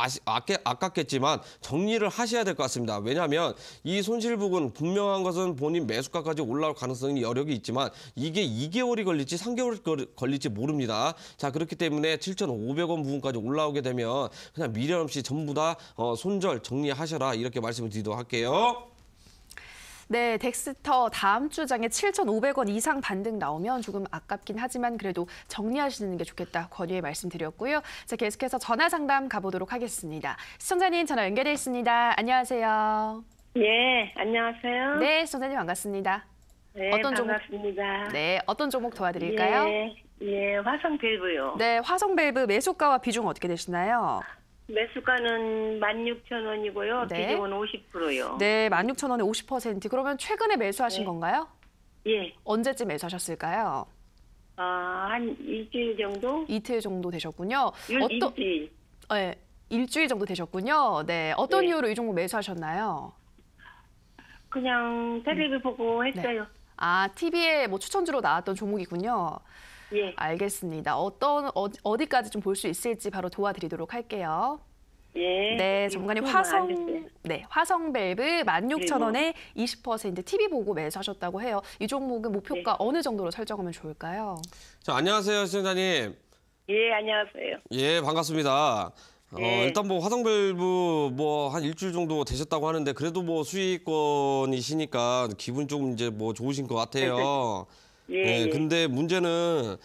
아깝겠지만 정리를 하셔야 될 것 같습니다. 왜냐하면 이 손실 부분 분명한 것은 본인 매수가까지 올라올 가능성이 여력이 있지만 이게 2개월이 걸릴지 3개월 걸릴지 모릅니다. 자, 그렇기 때문에 7,500원 부분까지 올라오게 되면 그냥 미련 없이 전부 다 손절 정리하셔라 이렇게 말씀을 드리도록 할게요. 네, 덱스터 다음 주 장에 7,500원 이상 반등 나오면 조금 아깝긴 하지만 그래도 정리하시는 게 좋겠다 권유의 말씀드렸고요. 자, 계속해서 전화 상담 가보도록 하겠습니다. 시청자님 전화 연결돼 있습니다. 안녕하세요. 예, 안녕하세요. 네, 시청자님 반갑습니다. 네, 어떤 종목? 반갑습니다. 네, 어떤 종목 도와드릴까요? 예, 화성밸브요. 네, 화성밸브 매수가와 비중 어떻게 되시나요? 매수가는 16,000원이고요. 네. 비중은 50%요. 네, 16,000원에 50%. 그러면 최근에 매수하신 네. 건가요? 예, 언제쯤 매수하셨을까요? 한 일주일 정도? 이틀 정도 되셨군요. 일주일. 네, 일주일 정도 되셨군요. 네, 어떤 네. 이유로 이 종목 매수하셨나요? 그냥 텔레비 보고 했어요. 아, TV에 뭐 추천주로 나왔던 종목이군요. 예, 알겠습니다. 어디까지 좀 볼 수 있을지 바로 도와드리도록 할게요. 예. 네, 전문가님 화성밸브 16,000원에 20% TV 보고 매수하셨다고 해요. 이 종목은 목표가 어느 정도로 설정하면 좋을까요? 자, 안녕하세요, 시청자님. 예, 안녕하세요. 예, 반갑습니다. 네. 일단 뭐 화성밸브 뭐 한 일주일 정도 되셨다고 하는데 그래도 뭐 수익권이시니까 기분 조금 이제 뭐 좋으신 것 같아요. 예. 근데 문제는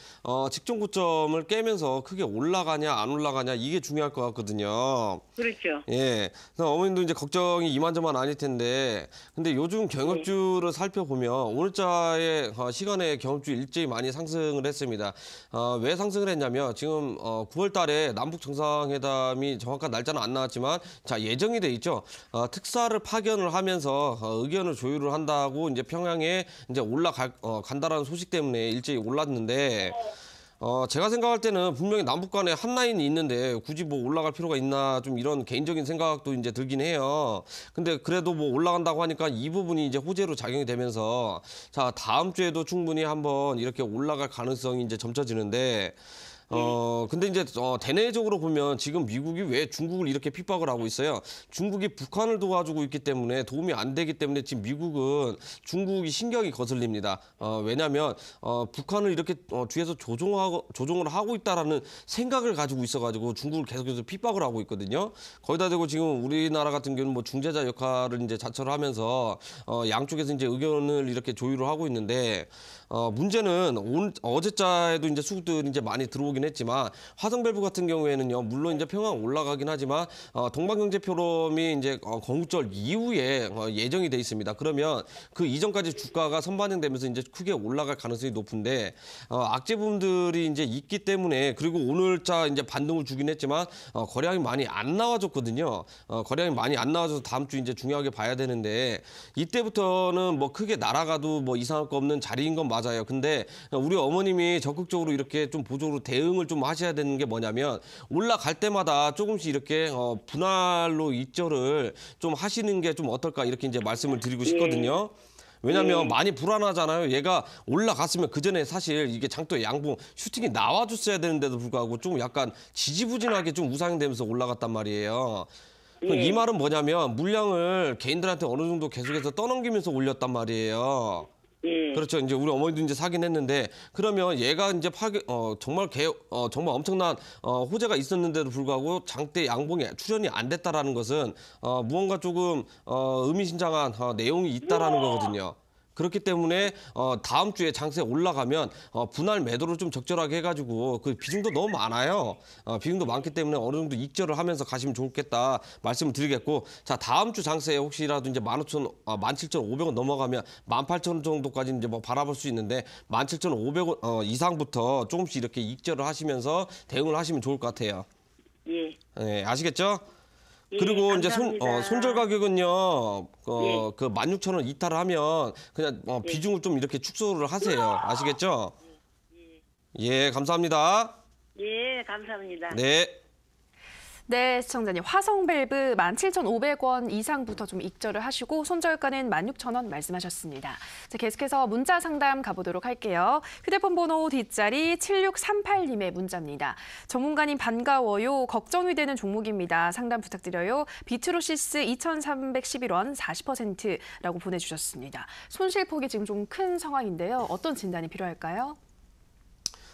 직전 고점을 깨면서 크게 올라가냐 안 올라가냐 이게 중요할 것 같거든요. 그렇죠. 예. 그래서 어머님도 이제 걱정이 이만저만 아닐 텐데, 근데 요즘 경협주를 살펴보면 오늘자의 시간에 경협주 일제히 많이 상승을 했습니다. 왜 상승을 했냐면 지금 9월 달에 남북 정상회담이 정확한 날짜는 안 나왔지만 자, 예정이 돼 있죠. 특사를 파견을 하면서 의견을 조율을 한다고 이제 평양에 이제 간다라는 소식 때문에 일제히 올랐는데, 제가 생각할 때는 분명히 남북 간에 한 라인이 있는데 굳이 뭐 올라갈 필요가 있나 좀 이런 개인적인 생각도 이제 들긴 해요. 근데 그래도 뭐 올라간다고 하니까 이 부분이 이제 호재로 작용이 되면서 자, 다음 주에도 충분히 한번 이렇게 올라갈 가능성이 이제 점쳐지는데, 근데 이제 대내적으로 보면 지금 미국이 왜 중국을 이렇게 핍박을 하고 있어요? 중국이 북한을 도와주고 있기 때문에 도움이 안 되기 때문에 지금 미국은 중국이 신경이 거슬립니다. 왜냐하면 북한을 이렇게 뒤에서 조종을 하고 있다라는 생각을 가지고 있어가지고 중국을 계속해서 핍박을 하고 있거든요. 거기다 대고 지금 우리나라 같은 경우는 뭐 중재자 역할을 이제 자처를 하면서 양쪽에서 이제 의견을 이렇게 조율을 하고 있는데, 문제는 어제자에도 이제 수급들이 이제 많이 들어오긴 했지만 화성밸브 같은 경우에는요, 물론 이제 평양 올라가긴 하지만 동방경제포럼이 이제 건국절 이후에 예정이 돼 있습니다. 그러면 그 이전까지 주가가 선반영되면서 이제 크게 올라갈 가능성이 높은데, 악재 부분들이 이제 있기 때문에, 그리고 오늘자 이제 반등을 주긴 했지만 거래량이 많이 안 나와줬거든요. 거래량이 많이 안 나와줘서 다음 주 이제 중요하게 봐야 되는데, 이때부터는 뭐 크게 날아가도 뭐 이상할 거 없는 자리인 건 맞아요. 근데 우리 어머님이 적극적으로 이렇게 좀 보조로 대응을 좀 하셔야 되는 게 뭐냐면, 올라갈 때마다 조금씩 이렇게 분할로 입절을 좀 하시는 게 좀 어떨까 이렇게 이제 말씀을 드리고 싶거든요. 왜냐면 많이 불안하잖아요. 얘가 올라갔으면 그 전에 사실 이게 장도의 양봉 슈팅이 나와줬어야 되는데도 불구하고 좀 약간 지지부진하게 좀 우상되면서 올라갔단 말이에요. 이 말은 뭐냐면 물량을 개인들한테 어느 정도 계속해서 떠넘기면서 올렸단 말이에요. 그렇죠. 이제 우리 어머니도 이제 사긴 했는데, 그러면 얘가 이제 정말 정말 엄청난 호재가 있었는데도 불구하고 장대 양봉이 출현이 안 됐다라는 것은 무언가 조금 의미심장한 내용이 있다라는 거거든요. 그렇기 때문에 다음 주에 장세 올라가면 분할 매도를 좀 적절하게 해가지고, 그 비중도 너무 많아요. 비중도 많기 때문에 어느 정도 익절을 하면서 가시면 좋겠다 말씀을 드리겠고, 자, 다음 주 장세에 혹시라도 이제 17,500원 넘어가면 18,000원 정도까지 이제 뭐 바라볼 수 있는데, 17,500원 이상부터 조금씩 이렇게 익절을 하시면서 대응을 하시면 좋을 것 같아요. 예. 네, 아시겠죠? 예, 그리고 이제 감사합니다. 손절 가격은요, 그 16,000원 이탈을 하면 그냥 비중을 좀 이렇게 축소를 하세요. 아시겠죠? 예, 감사합니다. 예, 감사합니다. 네. 네, 시청자님. 화성밸브 17,500원 이상부터 좀 익절을 하시고 손절가는 16,000원 말씀하셨습니다. 자, 계속해서 문자 상담 가보도록 할게요. 휴대폰 번호 뒷자리 7638님의 문자입니다. 전문가님 반가워요. 걱정이 되는 종목입니다. 상담 부탁드려요. 비트로시스 2,311원 40%라고 보내주셨습니다. 손실폭이 지금 좀 큰 상황인데요. 어떤 진단이 필요할까요?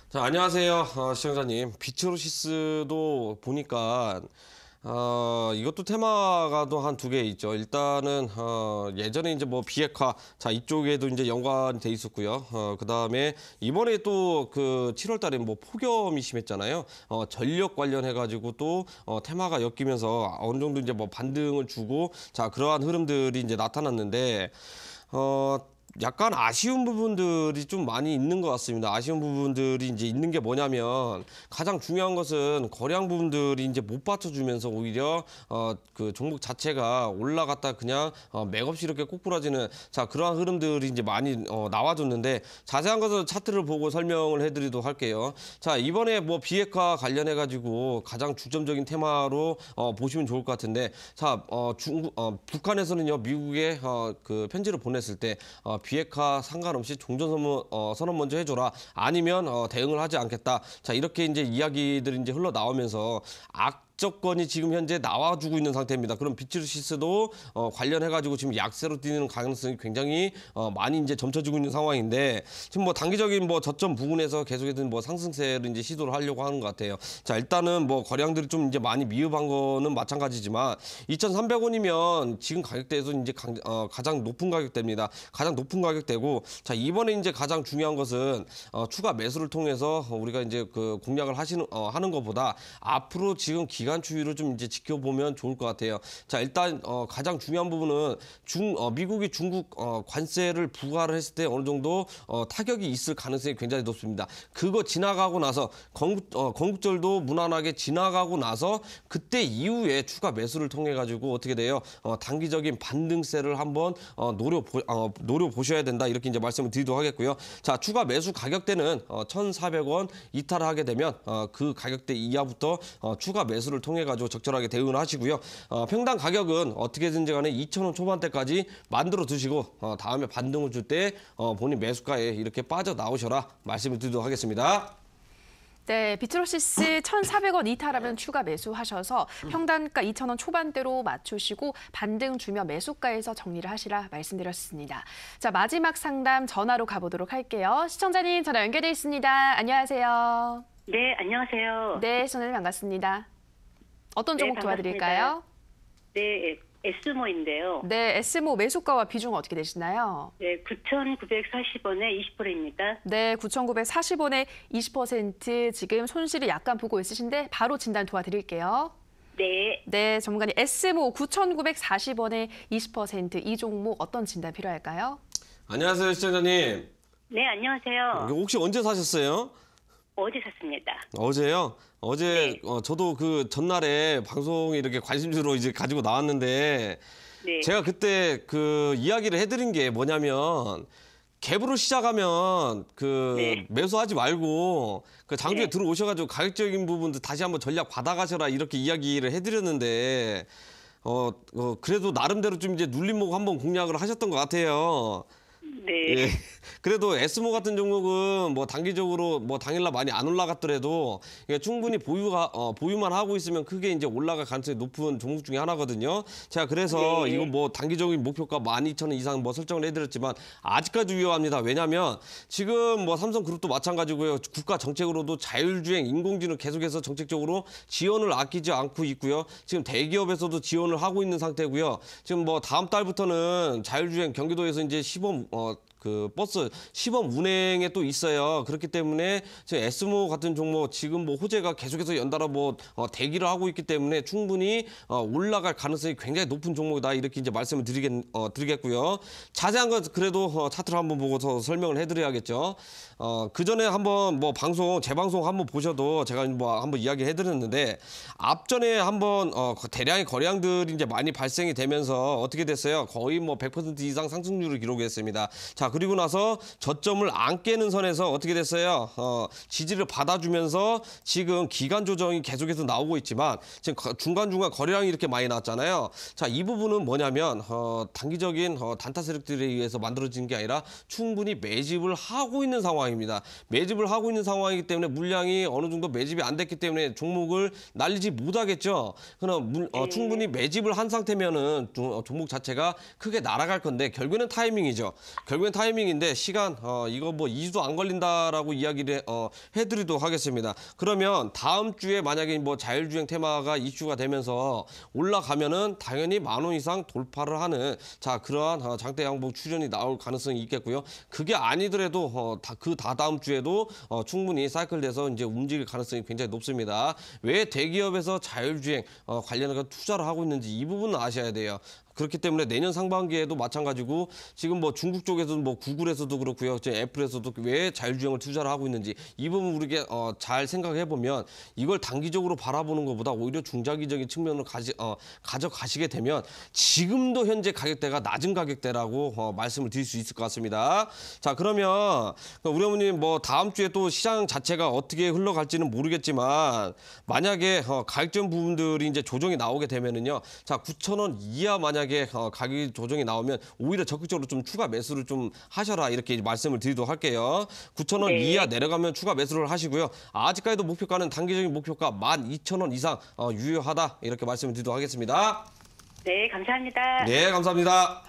자, 안녕하세요. 시청자님. 비트로시스도 보니까 이것도 테마가 또 한 두 개 있죠. 일단은 예전에 이제 뭐 비핵화, 자, 이쪽에도 이제 연관이 돼 있었고요. 그다음에 이번에 또 그 7월 달에 뭐 폭염이 심했잖아요. 전력 관련해 가지고 또 테마가 엮이면서 어느 정도 이제 뭐 반등을 주고, 자, 그러한 흐름들이 이제 나타났는데, 약간 아쉬운 부분들이 좀 많이 있는 것 같습니다. 아쉬운 부분들이 이제 있는 게 뭐냐면, 가장 중요한 것은 거래량 부분들이 이제 못 받쳐주면서 오히려 그 종목 자체가 올라갔다 그냥 맥없이 이렇게 꼬꾸라지는, 자, 그러한 흐름들이 이제 많이 나와줬는데, 자세한 것은 차트를 보고 설명을 해드리도록 할게요. 자, 이번에 뭐 비핵화 관련해 가지고 가장 중점적인 테마로 보시면 좋을 것 같은데, 자, 북한에서는요, 미국에 그 편지를 보냈을 때 비핵화 상관없이 종전선언 먼저 해줘라, 아니면 대응을 하지 않겠다. 자, 이렇게 이제 이야기들이 이제 흘러나오면서 약조건이 지금 현재 나와주고 있는 상태입니다. 그럼 비트루시스도 관련해가지고 지금 약세로 뛰는 가능성이 굉장히 많이 이제 점쳐지고 있는 상황인데 지금 뭐 단기적인 뭐 저점 부근에서 계속해서 뭐 상승세를 이제 시도를 하려고 하는 것 같아요. 자, 일단은 뭐 거래량들이 좀 이제 많이 미흡한 거는 마찬가지지만 2,300원이면 지금 가격대에서 이제 가장 높은 가격대입니다. 가장 높은 가격대고 자, 이번에 이제 가장 중요한 것은 추가 매수를 통해서 우리가 이제 그 공략을 하는 것보다 앞으로 지금 기간 추이를 좀 이제 지켜보면 좋을 것 같아요. 자, 일단 가장 중요한 부분은 미국이 중국 관세를 부과를 했을 때 어느 정도 타격이 있을 가능성이 굉장히 높습니다. 그거 지나가고 나서 건국절도 무난하게 지나가고 나서 그때 이후에 추가 매수를 통해 가지고 어떻게 돼요? 단기적인 반등세를 한번 노려보셔야 된다. 이렇게 이제 말씀을 드리도록 하겠고요. 자, 추가 매수 가격대는 1,400원 이탈을 하게 되면 그 가격대 이하부터 추가 매수를 통해 가지고 적절하게 대응을 하시고요. 평당 가격은 어떻게든지 간에 2,000원 초반대까지 만들어 두시고 다음에 반등을 줄 때 본인 매수가에 이렇게 빠져나오셔라 말씀을 드리도록 하겠습니다. 네, 비트로시스 1,400원 이탈하면 추가 매수하셔서 평단가 2,000원 초반대로 맞추시고 반등 주면 매수가에서 정리를 하시라 말씀드렸습니다. 자, 마지막 상담 전화로 가보도록 할게요. 시청자님 전화 연결돼 있습니다. 안녕하세요. 네, 안녕하세요. 네, 시청자님 반갑습니다. 어떤 종목 도와드릴까요? 네, 에스모인데요. 네, S모 매수가와 비중은 어떻게 되시나요? 네, 9,940원에 20%입니다. 네, 9,940원에 20% 지금 손실이 약간 보고 있으신데 바로 진단 도와드릴게요. 네, 네, 전문가님 S모 9,940원에 20% 이 종목 어떤 진단 필요할까요? 안녕하세요, 시청자님. 네, 안녕하세요. 혹시 언제 사셨어요? 어제 샀습니다. 어제요? 어제 네. 저도 그 전날에 방송에 이렇게 관심주로 이제 가지고 나왔는데 네, 제가 그때 그 이야기를 해드린 게 뭐냐면 갭으로 시작하면 그 네. 매수하지 말고 그 장주에 네. 들어오셔가지고 가격적인 부분도 다시 한번 전략 받아가셔라 이렇게 이야기를 해드렸는데 그래도 나름대로 좀 이제 눌림목 한번 공략을 하셨던 것 같아요. 네, 예. 그래도 에스모 같은 종목은 뭐 단기적으로 뭐 당일날 많이 안 올라갔더라도 이게 충분히 보유만 하고 있으면 크게 이제 올라갈 가능성이 높은 종목 중에 하나거든요. 제가 그래서 네. 이거 뭐 단기적인 목표가 12,000원 이상 뭐 설정을 해드렸지만 아직까지 위험합니다. 왜냐하면 지금 뭐 삼성그룹도 마찬가지고요. 국가 정책으로도 자율주행, 인공지능 계속해서 정책적으로 지원을 아끼지 않고 있고요. 지금 대기업에서도 지원을 하고 있는 상태고요. 지금 뭐 다음 달부터는 자율주행 경기도에서 이제 시범 그 버스 시범 운행에 또 있어요. 그렇기 때문에 지금 에스모 같은 종목 지금 뭐 호재가 계속해서 연달아 뭐 대기를 하고 있기 때문에 충분히 올라갈 가능성이 굉장히 높은 종목이다 이렇게 이제 말씀을 드리겠고요. 자세한 건 그래도 차트를 한번 보고서 설명을 해드려야겠죠. 그 전에 한번 뭐 재방송 한번 보셔도 제가 뭐 한번 이야기를 해드렸는데 앞전에 한번 대량의 거래량들이 이제 많이 발생이 되면서 어떻게 됐어요? 거의 뭐 100% 이상 상승률을 기록했습니다. 자, 그리고 나서 저점을 안 깨는 선에서 어떻게 됐어요? 지지를 받아주면서 지금 기간 조정이 계속해서 나오고 있지만 지금 중간중간 거래량이 이렇게 많이 나왔잖아요. 자, 이 부분은 뭐냐면 단기적인 단타 세력들에 의해서 만들어진 게 아니라 충분히 매집을 하고 있는 상황입니다. 매집을 하고 있는 상황이기 때문에 물량이 어느 정도 매집이 안 됐기 때문에 종목을 날리지 못하겠죠. 그럼 충분히 매집을 한 상태면은 종목 자체가 크게 날아갈 건데 결국에는 타이밍이죠. 결국엔 타이밍인데 시간 이거 뭐 2주도 안 걸린다라고 이야기를 해드리도록 하겠습니다. 그러면 다음 주에 만약에 뭐 자율주행 테마가 이슈가 되면서 올라가면은 당연히 10,000원 이상 돌파를 하는 자 그러한 장대 양봉 출현이 나올 가능성이 있겠고요. 그게 아니더라도 그 다다음 주에도 충분히 사이클 돼서 이제 움직일 가능성이 굉장히 높습니다. 왜 대기업에서 자율주행 관련해서 투자를 하고 있는지 이 부분은 아셔야 돼요. 그렇기 때문에 내년 상반기에도 마찬가지고 지금 뭐 중국 쪽에서도 뭐 구글에서도 그렇고요. 애플에서도 왜 자율주행을 투자를 하고 있는지 이 부분 우리가 잘 생각해 보면 이걸 단기적으로 바라보는 것보다 오히려 중장기적인 측면으로 가져가시게 되면 지금도 현재 가격대가 낮은 가격대라고 말씀을 드릴 수 있을 것 같습니다. 자, 그러면 우리 어머님 뭐 다음 주에 또 시장 자체가 어떻게 흘러갈지는 모르겠지만 만약에 가격적 부분들이 이제 조정이 나오게 되면은요. 자, 9,000원 이하 만약에 만약에 가격 조정이 나오면 오히려 적극적으로 좀 추가 매수를 좀 하셔라 이렇게 말씀을 드리도록 할게요. 9,000원 네. 이하 내려가면 추가 매수를 하시고요. 아직까지도 목표가는 단기적인 목표가 12,000원 이상 유효하다 이렇게 말씀을 드리도록 하겠습니다. 네, 감사합니다. 네, 감사합니다.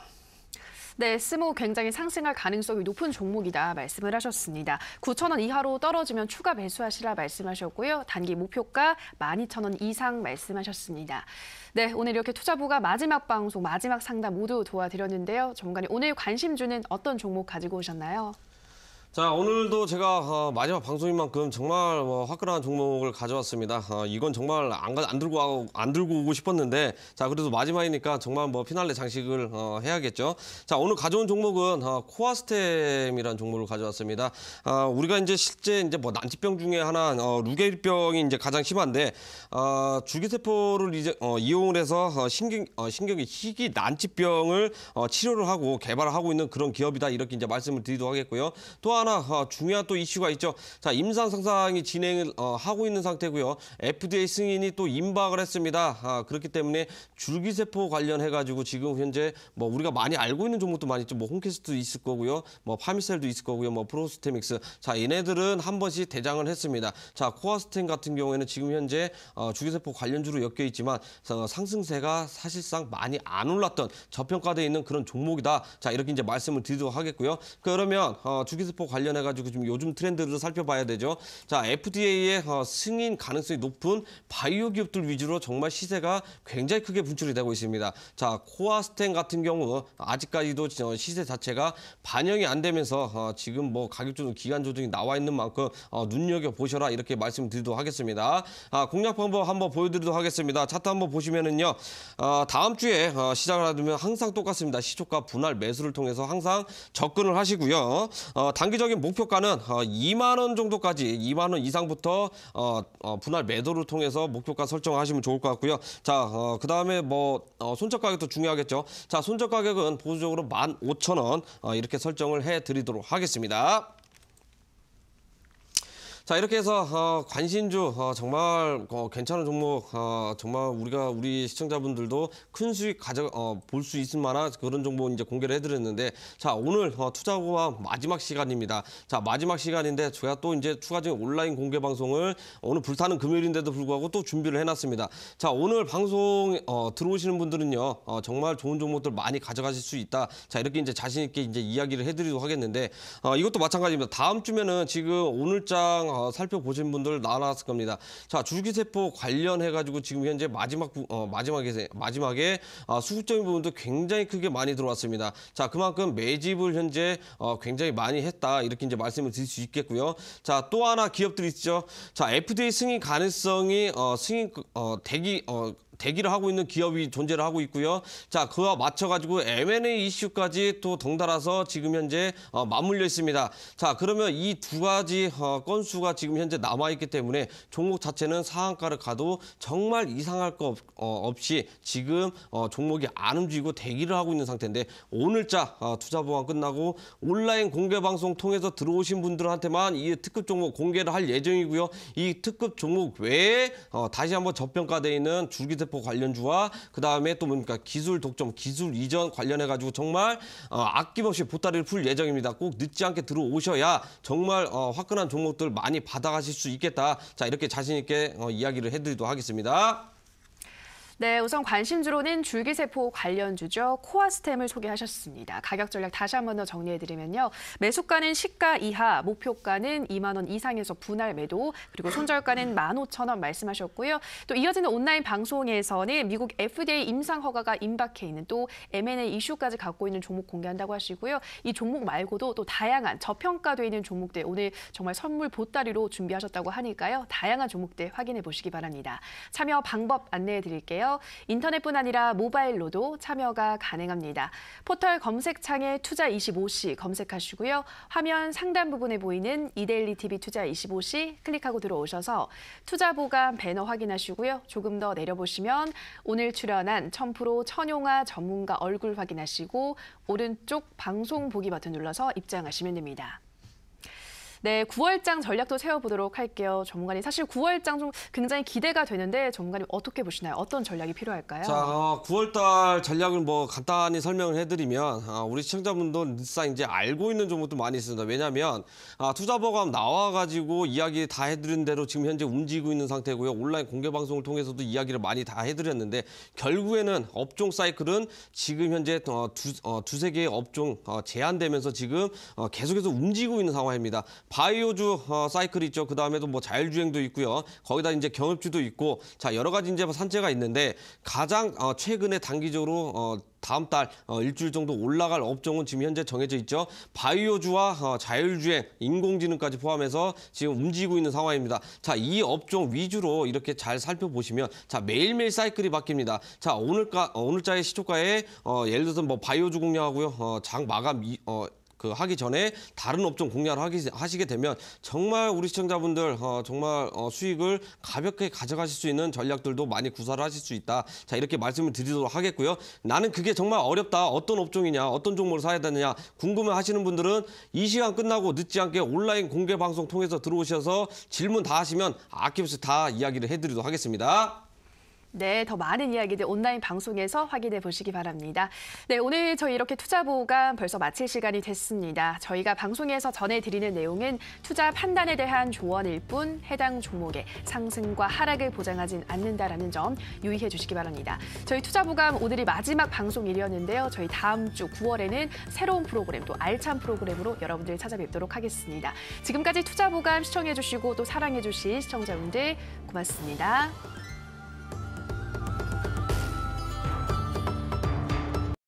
네, 스모 굉장히 상승할 가능성이 높은 종목이다 말씀을 하셨습니다. 9,000원 이하로 떨어지면 추가 매수하시라 말씀하셨고요. 단기 목표가 12,000원 이상 말씀하셨습니다. 네, 오늘 이렇게 투자부가 마지막 방송, 마지막 상담 모두 도와드렸는데요. 전문가님, 오늘 관심 주는 어떤 종목 가지고 오셨나요? 자, 오늘도 제가 마지막 방송인 만큼 정말 화끈한 종목을 가져왔습니다. 이건 정말 안 들고 오고 싶었는데, 자, 그래도 마지막이니까 정말 피날레 장식을 해야겠죠. 자, 오늘 가져온 종목은 코아스템이라는 종목을 가져왔습니다. 우리가 이제 실제 이제 난치병 중에 하나 루게일병이 이제 가장 심한데, 줄기세포를 이제 이용을 해서 신경의 희귀 난치병을 치료를 하고 개발을 하고 있는 그런 기업이다 이렇게 이제 말씀을 드리도록 하겠고요. 또 하나 중요한 또 이슈가 있죠. 자, 임상 상상이 진행을 하고 있는 상태고요. FDA 승인이 또 임박을 했습니다. 그렇기 때문에 줄기세포 관련해가지고 지금 현재 우리가 많이 알고 있는 종목도 많이 있죠. 홈캐스트도 있을 거고요. 파미셀도 있을 거고요. 프로스테믹스. 자, 얘네들은 한 번씩 대장을 했습니다. 자, 코아스템 같은 경우에는 지금 현재 줄기세포 관련주로 엮여 있지만 상승세가 사실상 많이 안 올랐던 저평가되어 있는 그런 종목이다. 자, 이렇게 이제 말씀을 드리도록 하겠고요. 그러면 줄기세포 관련해가지고 좀 요즘 트렌드를 살펴봐야 되죠. 자, FDA의 승인 가능성이 높은 바이오 기업들 위주로 정말 시세가 굉장히 크게 분출이 되고 있습니다. 자, 코아스템 같은 경우 아직까지도 시세 자체가 반영이 안 되면서 지금 가격 조정, 기간 조정이 나와 있는 만큼 눈여겨보셔라 이렇게 말씀드리도록 하겠습니다. 공략 방법 한번 보여드리도록 하겠습니다. 차트 한번 보시면은요. 다음 주에 시작을 하면 항상 똑같습니다. 시초가 분할 매수를 통해서 항상 접근을 하시고요. 단기적인 목표가는 2만 원 정도까지 2만 원 이상부터 분할 매도를 통해서 목표가 설정하시면 좋을 것 같고요. 자, 그다음에 손절 가격도 중요하겠죠. 자, 손절 가격은 보수적으로 15,000원 이렇게 설정을 해 드리도록 하겠습니다. 자, 이렇게 해서 관심주 정말 괜찮은 종목 정말 우리 시청자분들도 큰 수익 볼 수 있을 만한 그런 정보 이제 공개를 해드렸는데, 자, 오늘 투자고와 마지막 시간입니다. 자, 마지막 시간인데 제가 또 이제 추가적인 온라인 공개 방송을 오늘 불타는 금요일인데도 불구하고 또 준비를 해놨습니다. 자, 오늘 방송 들어오시는 분들은요 정말 좋은 종목들 많이 가져가실 수 있다. 자, 이렇게 이제 자신 있게 이제 이야기를 해드리도록 하겠는데 이것도 마찬가지입니다. 다음 주면은 지금 오늘장 살펴보신 분들 나왔을 겁니다. 자, 줄기세포 관련해가지고 지금 현재 마지막에 수급적인 부분도 굉장히 크게 많이 들어왔습니다. 자, 그만큼 매집을 현재 굉장히 많이 했다 이렇게 이제 말씀을 드릴 수 있겠고요. 자, 또 하나 기업들이 있죠. 자, FDA 승인 가능성이 대기를 하고 있는 기업이 존재를 하고 있고요. 자, 그와 맞춰가지고 M&A 이슈까지 또 덩달아서 지금 현재 맞물려 있습니다. 자, 그러면 이 두 가지 건수가 지금 현재 남아있기 때문에 종목 자체는 상한가를 가도 정말 이상할 거 없이 지금 종목이 안 움직이고 대기를 하고 있는 상태인데, 오늘자 투자 보관 끝나고 온라인 공개 방송 통해서 들어오신 분들한테만 이 특급 종목 공개를 할 예정이고요. 이 특급 종목 외에 다시 한번 저평가되어 있는 줄기세포 관련주와 그다음에 또 뭡니까 기술 독점, 기술 이전 관련해가지고 정말 아낌없이 보따리를 풀 예정입니다. 꼭 늦지 않게 들어오셔야 정말 화끈한 종목들 많이 받아가실 수 있겠다. 자, 이렇게 자신 있게 이야기를 해드리도록 하겠습니다. 네, 우선 관심주로는 줄기세포 관련주죠. 코아스템을 소개하셨습니다. 가격 전략 다시 한 번 더 정리해드리면요. 매수가는 시가 이하, 목표가는 2만 원 이상에서 분할 매도, 그리고 손절가는 15,000원 말씀하셨고요. 또 이어지는 온라인 방송에서는 미국 FDA 임상 허가가 임박해 있는 또 M&A 이슈까지 갖고 있는 종목 공개한다고 하시고요. 이 종목 말고도 또 다양한 저평가되어 있는 종목들 오늘 정말 선물 보따리로 준비하셨다고 하니까요. 다양한 종목들 확인해 보시기 바랍니다. 참여 방법 안내해 드릴게요. 인터넷뿐 아니라 모바일로도 참여가 가능합니다. 포털 검색창에 투자25시 검색하시고요. 화면 상단 부분에 보이는 이데일리 TV 투자25시 클릭하고 들어오셔서 투자 보관 배너 확인하시고요. 조금 더 내려보시면 오늘 출연한 1000% 천용화 전문가 얼굴 확인하시고 오른쪽 방송 보기 버튼 눌러서 입장하시면 됩니다. 네, 9월장 전략도 세워보도록 할게요. 전문가님, 사실 9월장 좀 굉장히 기대가 되는데 전문가님 어떻게 보시나요? 어떤 전략이 필요할까요? 자, 9월달 전략을 뭐 간단히 설명을 해드리면 우리 시청자분도 늘상 이제 알고 있는 종목도 많이 있습니다. 왜냐하면 투자보감 나와가지고 이야기 다 해드린 대로 지금 현재 움직이고 있는 상태고요. 온라인 공개 방송을 통해서도 이야기를 많이 다 해드렸는데 결국에는 업종 사이클은 지금 현재 두세 개의 업종 제한되면서 지금 계속해서 움직이고 있는 상황입니다. 바이오주 사이클이 있죠. 그 다음에도 뭐 자율주행도 있고요. 거기다 이제 경업주도 있고, 자 여러 가지 이제 산재가 있는데 가장 최근에 단기적으로 다음 달 일주일 정도 올라갈 업종은 지금 현재 정해져 있죠. 바이오주와 자율주행, 인공지능까지 포함해서 지금 움직이고 있는 상황입니다. 자, 이 업종 위주로 이렇게 잘 살펴보시면 자 매일매일 사이클이 바뀝니다. 자, 오늘자의 시초가에 예를 들어서 뭐 바이오주 공략하고요. 장 마감 하기 전에 다른 업종 공략을 하시게 되면 정말 우리 시청자분들 정말 수익을 가볍게 가져가실 수 있는 전략들도 많이 구사를 하실 수 있다. 자, 이렇게 말씀을 드리도록 하겠고요. 나는 그게 정말 어렵다. 어떤 업종이냐, 어떤 종목을 사야 되느냐 궁금해 하시는 분들은 이 시간 끝나고 늦지 않게 온라인 공개 방송 통해서 들어오셔서 질문 다 하시면 아낌없이 다 이야기를 해드리도록 하겠습니다. 네, 더 많은 이야기들 온라인 방송에서 확인해 보시기 바랍니다. 네, 오늘 저희 이렇게 투자보감 벌써 마칠 시간이 됐습니다. 저희가 방송에서 전해드리는 내용은 투자 판단에 대한 조언일 뿐 해당 종목의 상승과 하락을 보장하진 않는다라는 점 유의해 주시기 바랍니다. 저희 투자보감 오늘이 마지막 방송일이었는데요. 저희 다음 주 9월에는 새로운 프로그램, 또 알찬 프로그램으로 여러분들 찾아뵙도록 하겠습니다. 지금까지 투자보감 시청해 주시고 또 사랑해 주신 시청자분들 고맙습니다.